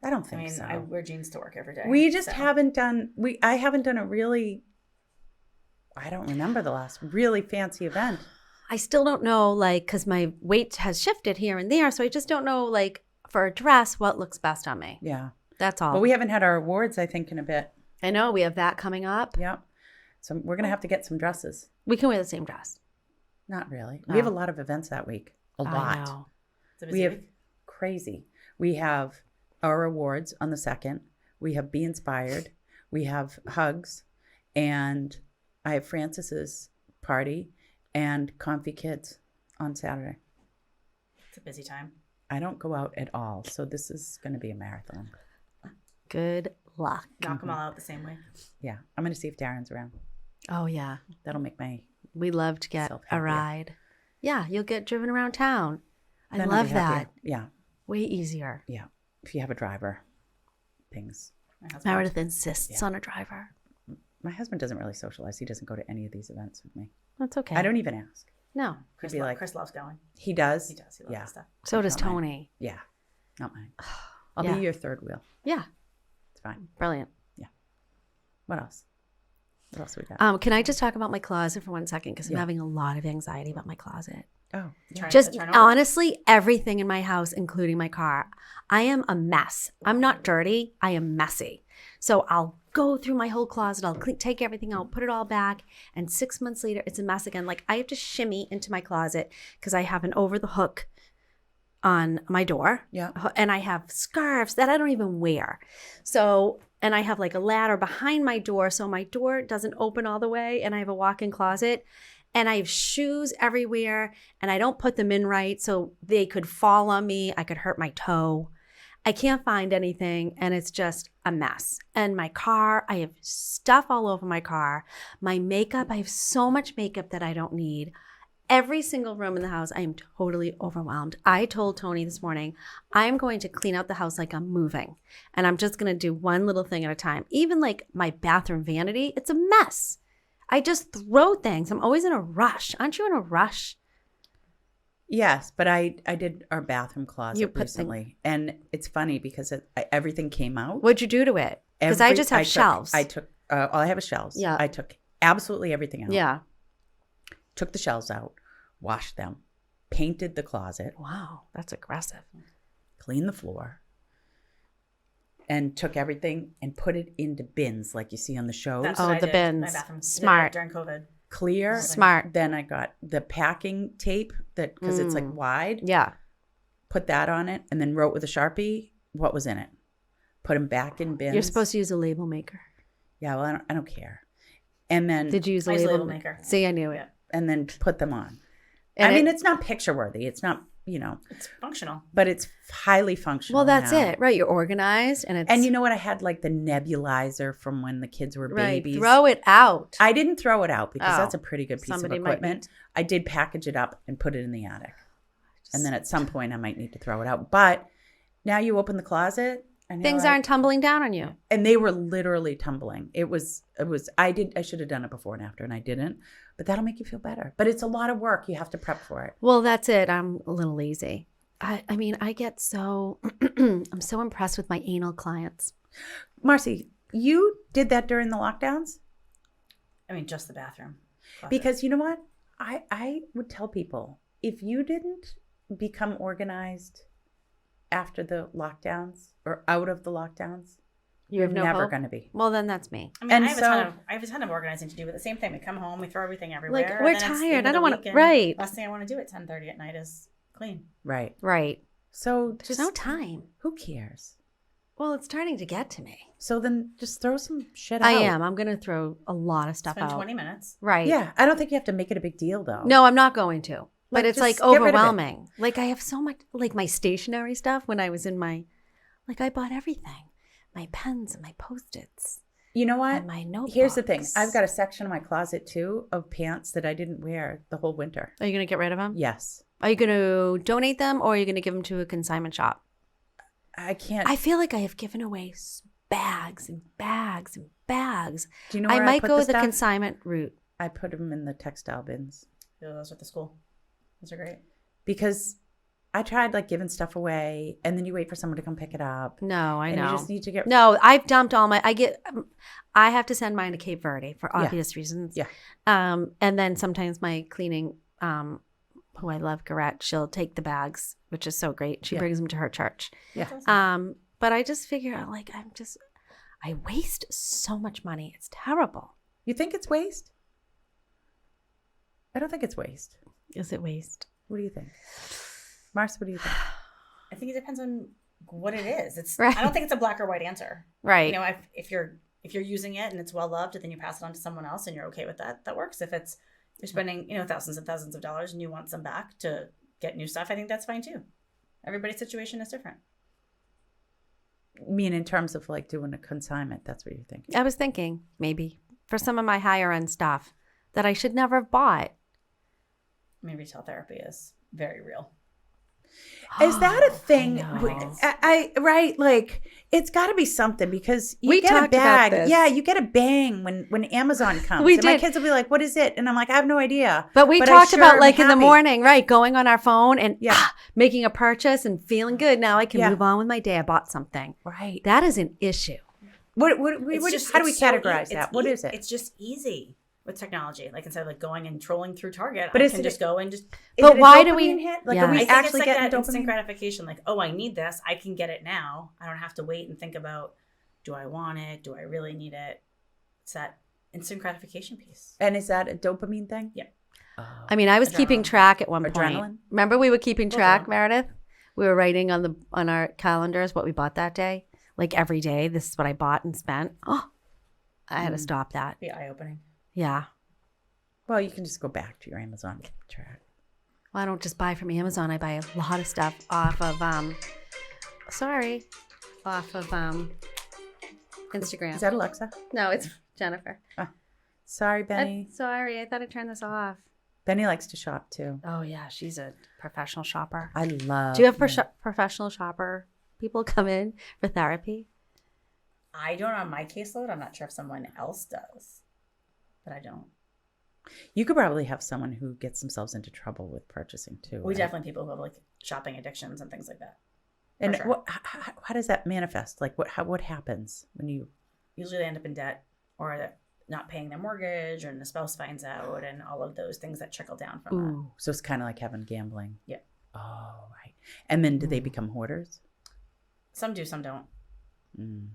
I don't I think mean, so. I wear jeans to work every day. We just so. haven't done. I haven't done a really. I don't remember the last really fancy event. I still don't know, like, because my weight has shifted here and there. So I just don't know, like, for a dress, what looks best on me. Yeah. That's all. But we haven't had our awards, I think, in a bit. I know we have that coming up. Yep. So we're going to have to get some dresses. We can wear the same dress. Not really. Oh. We have a lot of events that week. A I lot. know. It's a busy We have week. crazy. We have our awards on the 2nd. We have Be Inspired. We have Hugs. And I have Francis's party and Comfy Kids on Saturday. It's a busy time. I don't go out at all. So this is going to be a marathon. Good luck. Knock them all out the same way. Yeah. I'm going to see if Darren's around. Oh, yeah. That'll make my We love to get Self a happier. ride. Yeah, you'll get driven around town. I then I'll love be that. happier. Yeah. Way easier. Yeah. If you have a driver, things. My husband. Meredith insists on a driver. My husband doesn't really socialize. He doesn't go to any of these events with me. That's okay. I don't even ask. No. Chris, He'd be like, Chris loves going. he does? He does. He loves Yeah. that stuff. So does Not mine. Tony. Yeah. Not mine. I'll Yeah. be your third wheel. Yeah. It's fine. Brilliant. What else? What else we got? Can I just talk about my closet for 1 second? Because I'm Yeah. having a lot of anxiety about my closet. Oh, yeah. Trying Just to turn over. honestly, everything in my house, including my car, I am a mess. I'm not dirty. I am messy. So I'll go through my whole closet. I'll take everything out, put it all back. And 6 months later, it's a mess again. Like I have to shimmy into my closet because I have an over the hook on my door. Yeah. And I have scarves that I don't even wear. So, and I have like a ladder behind my door. So my door doesn't open all the way. And I have a walk-in closet. And I have shoes everywhere. And I don't put them in right. So they could fall on me. I could hurt my toe. I can't find anything. And it's just a mess. And my car, I have stuff all over my car. My makeup, I have so much makeup that I don't need. Every single room in the house, I am totally overwhelmed. I told Tony this morning, I'm going to clean out the house like I'm moving. And I'm just going to do one little thing at a time. Even like my bathroom vanity, it's a mess. I just throw things. I'm always in a rush. Aren't you in a rush? Yes, but I did our bathroom closet You put recently. And it's funny because everything came out. What'd you do to it? Because I just have shelves. I took, all I have is shelves. Yeah. I took absolutely everything out. Yeah. Took the shelves out, washed them, painted the closet, Wow, that's aggressive. cleaned the floor, and took everything and put it into bins like you see on the shows. That's Oh, what I the did. bins. My bathroom Smart. during COVID. Clear. Smart. Then I got the packing tape that because it's like wide. Yeah. Put that on it and then wrote with a Sharpie what was in it. Put them back in bins. You're supposed to use a label maker. Yeah, well, I don't care. And then Did you use a I use a label label maker. See, I knew it. Yeah. and then put them on. And I mean, it- it's not picture worthy. It's not, It's functional. but it's highly functional. Well, that's now. it, right? You're organized, and it's And you know what? I had like the nebulizer from when the kids were right. babies. Throw it out. I didn't throw it out because Oh. that's a pretty good piece Somebody of might equipment. need- I did package it up and put it in the attic. And then at some point I might need to throw it out. But now you open the closet and you're Things like- aren't tumbling down on you. and they were literally tumbling. I should have done it before and after and I didn't. But that'll make you feel better. But it's a lot of work. You have to prep for it. Well, that's it. I'm a little lazy. I mean, I get so I'm so impressed with my anal clients. Marci, you did that during the lockdowns? I mean, just the bathroom. closet. Because you know what? I would tell people, if you didn't become organized after the lockdowns or out of the lockdowns, You have no never hope? going to be. Well, then that's me. I mean, and I have so- I have a ton of organizing to do, but the same thing. We come home, we throw everything everywhere. Like, and we're then it's the tired. end I of don't the wanna- week, and right. Last thing I want to do at 10:30 at night is clean. Right. Right. So There's just, no time. who cares? Well, it's starting to get to me. So then just throw some shit I out. am. I'm going to throw a lot of stuff Spend out. 20 minutes. Right. Yeah. I don't think you have to make it a big deal though. No, I'm not going to. But Like, it's like just get rid of it. overwhelming. Like I have so much, like my stationery stuff when I was in my, like I bought everything. My pens and my Post-its You know what? and my notebooks. Here's the thing. I've got a section of my closet too of pants that I didn't wear the whole winter. Are you going to get rid of them? Yes. Are you going to donate them or are you going to give them to a consignment shop? I can't. I feel like I have given away bags and bags and bags. do you know I where might put go the the stuff? consignment route. I put them in the textile bins Those at the school. Those are great. because I tried like giving stuff away and then you wait for someone to come pick it up. No, I and know. you just need to get No, I've dumped all my. I have to send mine to Cape Verde for Yeah. obvious reasons. Yeah. And then sometimes my cleaning, who I love, Garrett, she'll take the bags, which is so great. She Yeah. brings them to her church. Yeah. That's awesome. But I just figure out like I waste so much money. It's terrible. You think it's waste? I don't think it's waste. Is it waste? What do you think? Mars, what do you think? I think it depends on what it is. It's. Right. I don't think it's a black or white answer. Right. You know, if you're using it and it's well loved, and then you pass it on to someone else, and you're okay with that, that works. If it's you're spending thousands and thousands of dollars and you want some back to get new stuff, I think that's fine too. Everybody's situation is different. I mean, in terms of like doing a consignment, that's what you're thinking. I was thinking maybe for some of my higher end stuff that I should never have bought. I mean, retail therapy is very real. Is that a thing? know. Right, like it's got to be something because you We get a talked about bag. this. Yeah, you get a bang when Amazon comes. We and my did. kids will be like, "What is it?" And I'm like, "I have no idea." But we I talked sure about am like in the happy. morning, right? Going on our phone and Yeah. making a purchase and feeling good. Now I can Yeah. move on with my day. I bought something. Right. That is an issue. How do It's we so categorize it's that? What is it? It's just easy with technology. Like instead of like going and trolling through Target, But I is can it- just go and just. Is But it a why do we- dopamine hit? Like, Yeah. are we I think actually it's like getting that instant dopamine? gratification. Like, oh, I need this. I can get it now. I don't have to wait and think about, do I want it? Do I really need it? It's that instant gratification piece. And is that a dopamine thing? Yeah. Oh. I mean, I was keeping Adrenaline. track at one point. Adrenaline? Remember, we were keeping Both of track, them. Meredith. We were writing on our calendars what we bought that day. Like every day, this is what I bought and spent. Oh, I had to stop that. Be eye opening. Yeah. Well, you can just go back to your Amazon track. Well, I don't just buy from Amazon. I buy a lot of stuff off of Instagram. Is that Alexa? No, it's Jennifer. Sorry, Benny. Sorry, I thought I turned this off. Benny likes to shop too. Oh yeah, she's a professional shopper. I love. Do you have yeah. professional shopper people come in for therapy? I don't on my caseload. I'm not sure if someone else does, but I don't. You could probably have someone who gets themselves into trouble with purchasing too. We right? definitely people who have like shopping addictions and things like that. And sure. what? How does that manifest? Like what happens when you? Usually they end up in debt or they're not paying their mortgage, and the spouse finds out, and all of those things that trickle down from that. Ooh, so it's kind of like having gambling. Yeah. Oh, right. And then do they become hoarders? Some do, some don't. Mm,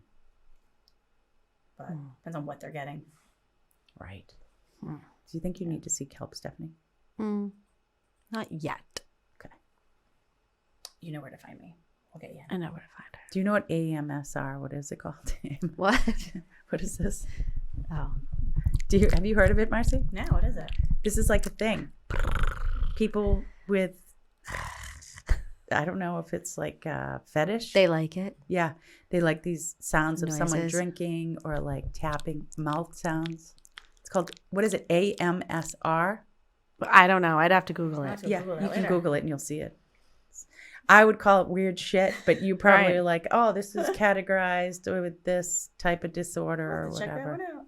But depends on what they're getting. right. Hmm. Do you think you need to seek help, Stephanie? Not yet. Okay. You know where to find me. We'll get you. I know where to find her. Do you know what AMSR? What is it called? What? What is this? Oh, Have you heard of it, Marci? No, what is it? This is like a thing. People with, I don't know if it's like a fetish. they like it. Yeah, they like these sounds of someone Noises. drinking or like tapping, mouth sounds. It's called, what is it? AMSR? I don't know. I'd have to Google I'll it. have to Yeah, Google that you can later. Google it and you'll see it. I would call it weird shit, but you probably Right. are like, oh, this is categorized with this type of disorder or Check that whatever. one out.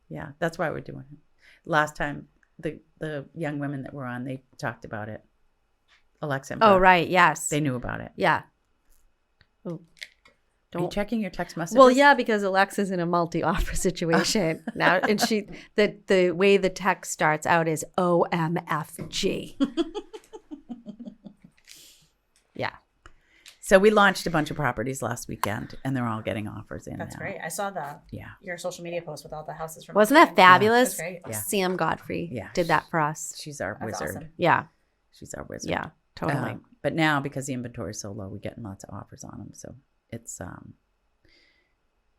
Yeah, that's why we're doing it. Last time, the young women that were on, they talked about it. Alexa and Oh, Brooke, right. Yes. They knew about it. Yeah. Oh, Are you don't. checking your text messages? Well, yeah, because Alexa's in a multi-offer situation now, and the way the text starts out is OMFG. Yeah. So we launched a bunch of properties last weekend, and they're all getting offers in That's now. great. I saw Yeah. your social media post with all the houses from. Wasn't that Michigan. fabulous? That's great. Yeah. Sam Godfrey Yeah. did that for us. She's our That's wizard. awesome. Yeah. She's our wizard. Yeah. Totally. But now, because the inventory is so low, we're getting lots of offers on them. So it's,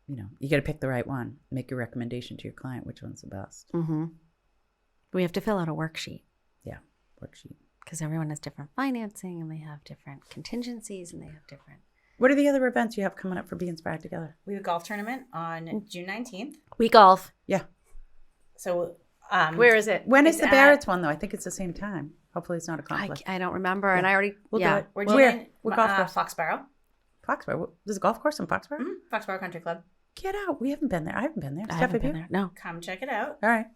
you got to pick the right one. Make your recommendation to your client, which one's the best. Mm-hmm. We have to fill out a worksheet Yeah, worksheet. because everyone has different financing and they have different contingencies and they have different. What are the other events you have coming up for Be Inspired Together? We have a golf tournament on June 19th. We golf. Yeah. So Where is it? When is It's the at- Barrett's one, though? I think it's the same time. Hopefully it's not a conflict. I don't remember, and I already. We'll yeah. do it. we're Where? doing What golf course? Foxborough. Foxborough. There's a golf course in Foxborough? Foxborough Country Club. Get out. We haven't been there. I haven't been there. I Steph, haven't have been you? there. No. Come check it out. All right.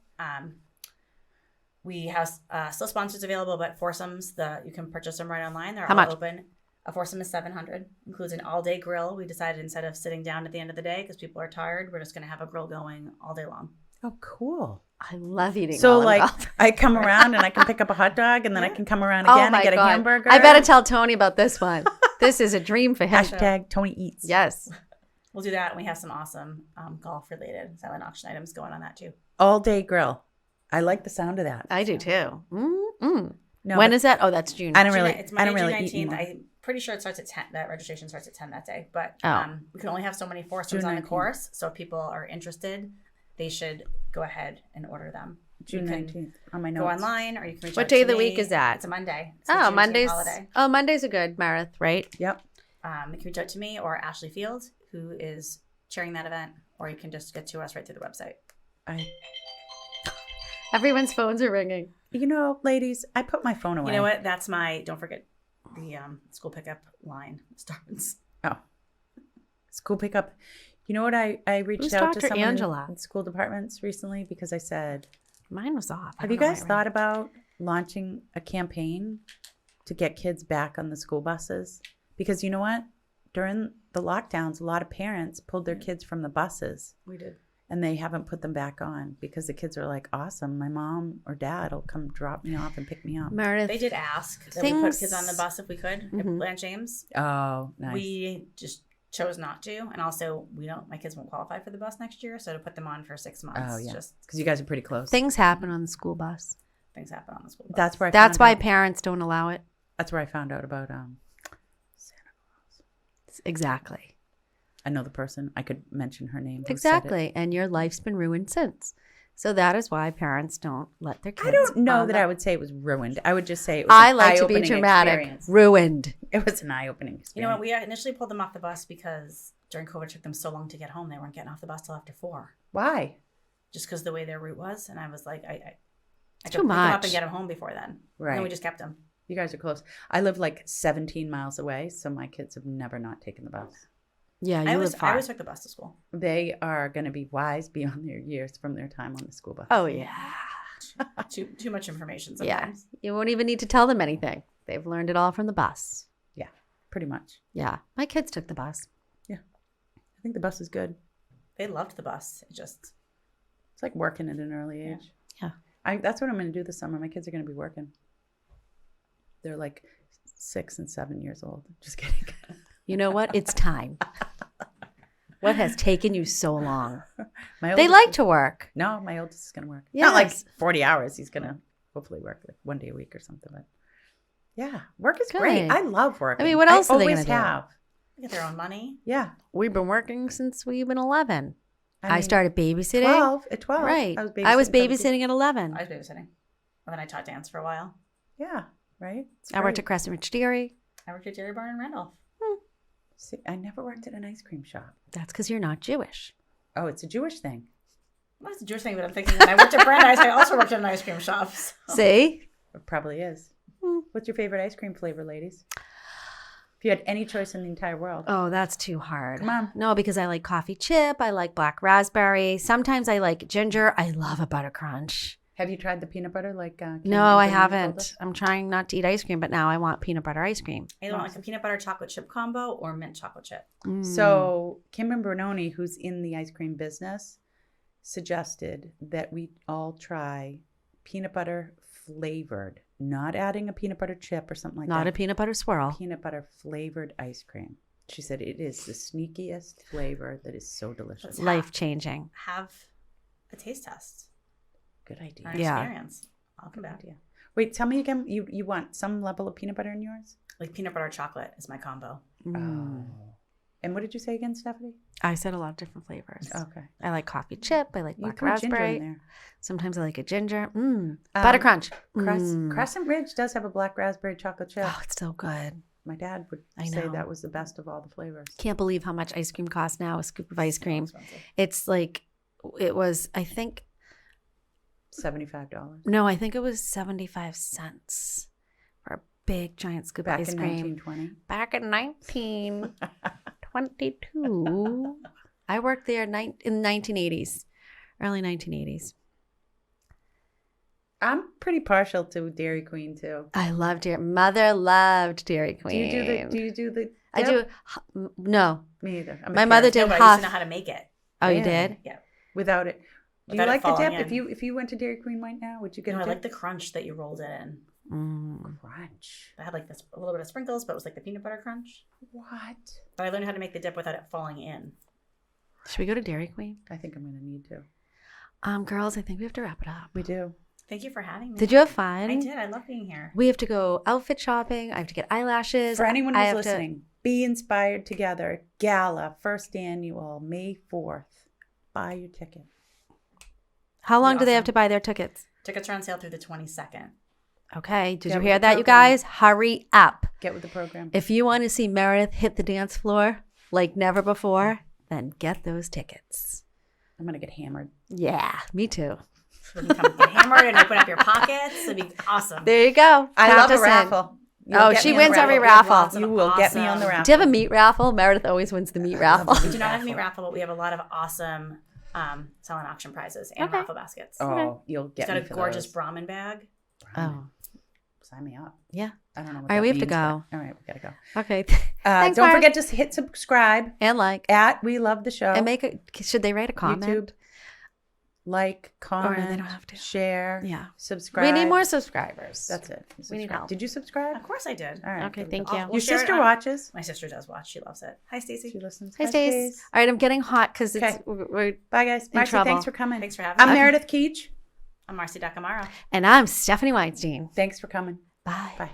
We have still sponsors available, but foursomes, you can purchase them right online. They're How all much? open. A foursome is $700, includes an all-day grill. We decided instead of sitting down at the end of the day because people are tired, we're just going to have a grill going all day long. Oh, cool. I love eating. So, while I'm like, golfing. I come around and I can pick up a hot dog, and then I can come around Oh again my and get God. a hamburger. I better tell Tony about this one. This is a dream for him. Hashtag Tony Eats. Yes. We'll do that, and we have some awesome golf-related silent auction items going on that too. All day grill. I like the sound of that. I do too. Mm-mm. No, When but is that? Oh, that's June. I don't really. It's I Monday, don't really June eat 19th. anymore. I'm pretty sure it starts at 10. That registration starts at 10 that day. But Oh. we can only have so many foursomes June on the 19th. course. So if people are interested, they should go ahead and order them. June can 19th on my notes. go online, or you can reach What out day to of the me. week is that? It's a Monday. It's the Oh, Juneteenth Mondays. holiday. Oh, Mondays are good, Meredith, right? Yep. You can reach out to me or Ashley Fields, who is chairing that event, or you can just get to us right through the website. Everyone's phones are ringing. You know, ladies, I put my phone away. You know what? That's my, don't forget the school pickup line starts. Oh, school pickup. You know what? I reached Who's out to Dr. someone Angela? in school departments recently because I said, Mine was off. I have don't you know guys why it thought about launching a campaign to get kids back on the school buses? Because you know what? During the lockdowns, a lot of parents pulled their kids from the buses. We did. And they haven't put them back on because the kids are like, awesome, my mom or dad will come drop me off and pick me up. Meredith. They did ask that we put kids on the bus if we could at Blanche James. Oh, nice. We just chose not to. And also, my kids won't qualify for the bus next year. So to put them on for 6 months, Oh, yeah. just Because you guys are pretty close. Things happen on the school bus. things happen on the school bus. That's where That's why parents don't allow it. That's where I found out about Santa Claus. Exactly. I know the person. I could mention her name. who said it. Exactly. And your life's been ruined since. So that is why parents don't let their kids. I don't know on that the- I would say it was ruined. I would just say it was I an like to be eye-opening dramatic. experience. Ruined. It was an eye-opening experience. You know what? We initially pulled them off the bus because during COVID it took them so long to get home. They weren't getting off the bus till after 4. Why? Just because the way their route was. And I was like, I could Too pick them up much. and get them home before then. Right. And then we just kept them. You guys are close. I live like 17 miles away, so my kids have never not taken the bus. Yeah, you I live far. always took the bus to school. They are going to be wise beyond their years from their time on the school bus. Oh, yeah. Too much information Yeah. sometimes. You won't even need to tell them anything. They've learned it all from the bus. Yeah, pretty much. Yeah. My kids took the bus. I think the bus is good. They loved the bus. It's like working at an early age. Yeah. That's what I'm going to do this summer. My kids are going to be working. They're like 6 and 7 years old. Just kidding. You know what? It's time. What has taken you so long? My They oldest like is- to work. No, my oldest is going to work. Not like Yes. 40 hours. He's going to hopefully work like 1 day a week or something. But yeah, work is Good. great. I love working. I mean, what else I are they always gonna do? have. they get their own money. Yeah. We've been working since we've been 11. I mean, started babysitting. 12. At 12. Right. I was I was babysitting. babysitting at 11. I was babysitting. And then I taught dance for a while. Yeah. Right. It's I worked great. at Crescent Ridge Dairy. I worked at Dairy Barn in Randolph. See, I never worked at an ice cream shop. That's because you're not Jewish. Oh, it's a Jewish thing. Well, that's a Jewish thing, but I'm thinking when I worked at Brandeis, I also worked at an ice cream shop. So. See? It probably is. Hmm. What's your favorite ice cream flavor, ladies? If you had any choice in the entire world. Oh, that's too hard. Come on. No, because I like coffee chip. I like black raspberry. Sometimes I like ginger. I love a butter crunch. Have you tried the peanut butter like Kim No, I and Brittany told haven't. us? I'm trying not to eat ice cream, but now I want peanut butter ice cream. I want like a peanut butter chocolate chip combo or mint chocolate chip. So Kim and Bernoni, who's in the ice cream business, suggested that we all try peanut butter flavored, not adding a peanut butter chip or something like not that. a peanut butter swirl. Peanut butter flavored ice cream. She said it is the sneakiest flavor that is so delicious. Life changing. Have a taste test. Good idea. Or Yeah. experience. I'll come back. idea. Wait, tell me again. You want some level of peanut butter in yours? Like peanut butter chocolate is my combo. Mm. And what did you say again, Stephanie? I said a lot of different flavors. Okay. I like coffee chip. I like You black put ginger raspberry. in there. Sometimes I like a ginger. Butter crunch. Crescent Ridge does have a black raspberry chocolate chip. Oh, it's so good. My dad would I say know. that was the best of all the flavors. Can't believe how much ice cream costs now. A scoop of ice cream. Expensive. It's like, it was, I think, $75 no, I think it was 75 cents for a big giant scoop back of ice in cream. 1920. Back in 1922. I worked there in the 1980s, early 1980s. I'm pretty partial to Dairy Queen too. I loved Dairy. Mother loved Dairy Queen. Do you do the? I dip? do. No. Me either. I'm a My mother carrot. did No, but I used Huff. to know how to make it. Oh, you Yeah. did? Yeah. Without it. Do Without you it like the falling dip? in. If you went to Dairy Queen right now, would you get No, a I dip? like the crunch that you rolled it in. crunch. I had like this a little bit of sprinkles, but it was like the peanut butter crunch. What? But I learned how to make the dip without it falling in. Should we go to Dairy Queen? I think I'm gonna need to. Girls, I think we have to wrap it up. We do. Thank you for having me. Did you have fun? I did. I love being here. We have to go outfit shopping. I have to get eyelashes. For anyone I who's have listening, Be Inspired Together Gala, first annual, May 4th. Buy your ticket. How long do they have Awesome. to buy their tickets? Tickets are on sale through the 22nd. Okay. Did Get you with hear the that, you program. guys? Hurry up. Get with the program. If you want to see Meredith hit the dance floor like never before, then get those tickets. I'm going to get hammered. Yeah, me too. So you can come get hammered and open up your pockets. It'd be awesome. There you go. I Count love a us in. raffle. You'll Oh, get she me on the wins every We have raffle. lots of You will get me on the awesome- raffle. Do you have a meat raffle? Meredith always wins the meat raffle. We do not have a meat raffle, but we have a lot of awesome silent auction prizes and Okay. raffle baskets. Oh, you'll It's get got me a for gorgeous those. Brahmin bag. Oh, Sign me up. yeah. I don't know what All right, that we have to means, go. but- All right, we got to go. Okay. Thanks, Don't Mark. forget to hit subscribe And like. at We Love the Show. And make a, should they write a comment? YouTube. Like, comment, they don't have to. share, Yeah. subscribe. We need more subscribers. That's it. We need Subscribe. help. Did you subscribe? Of course I did. All right. Okay, there we thank go. you. We'll Your share it sister on- watches. My sister does watch. She loves it. Hi, Stacey. She listens. Hi, Stace. All right, I'm getting hot because it's Okay. we're Bye, guys. In Marci, trouble. thanks for coming. Thanks for having I'm me. Meredith Keach. I'm Marci daCamara. and I'm Stephanie Weinstein. Thanks for coming. Bye. Bye.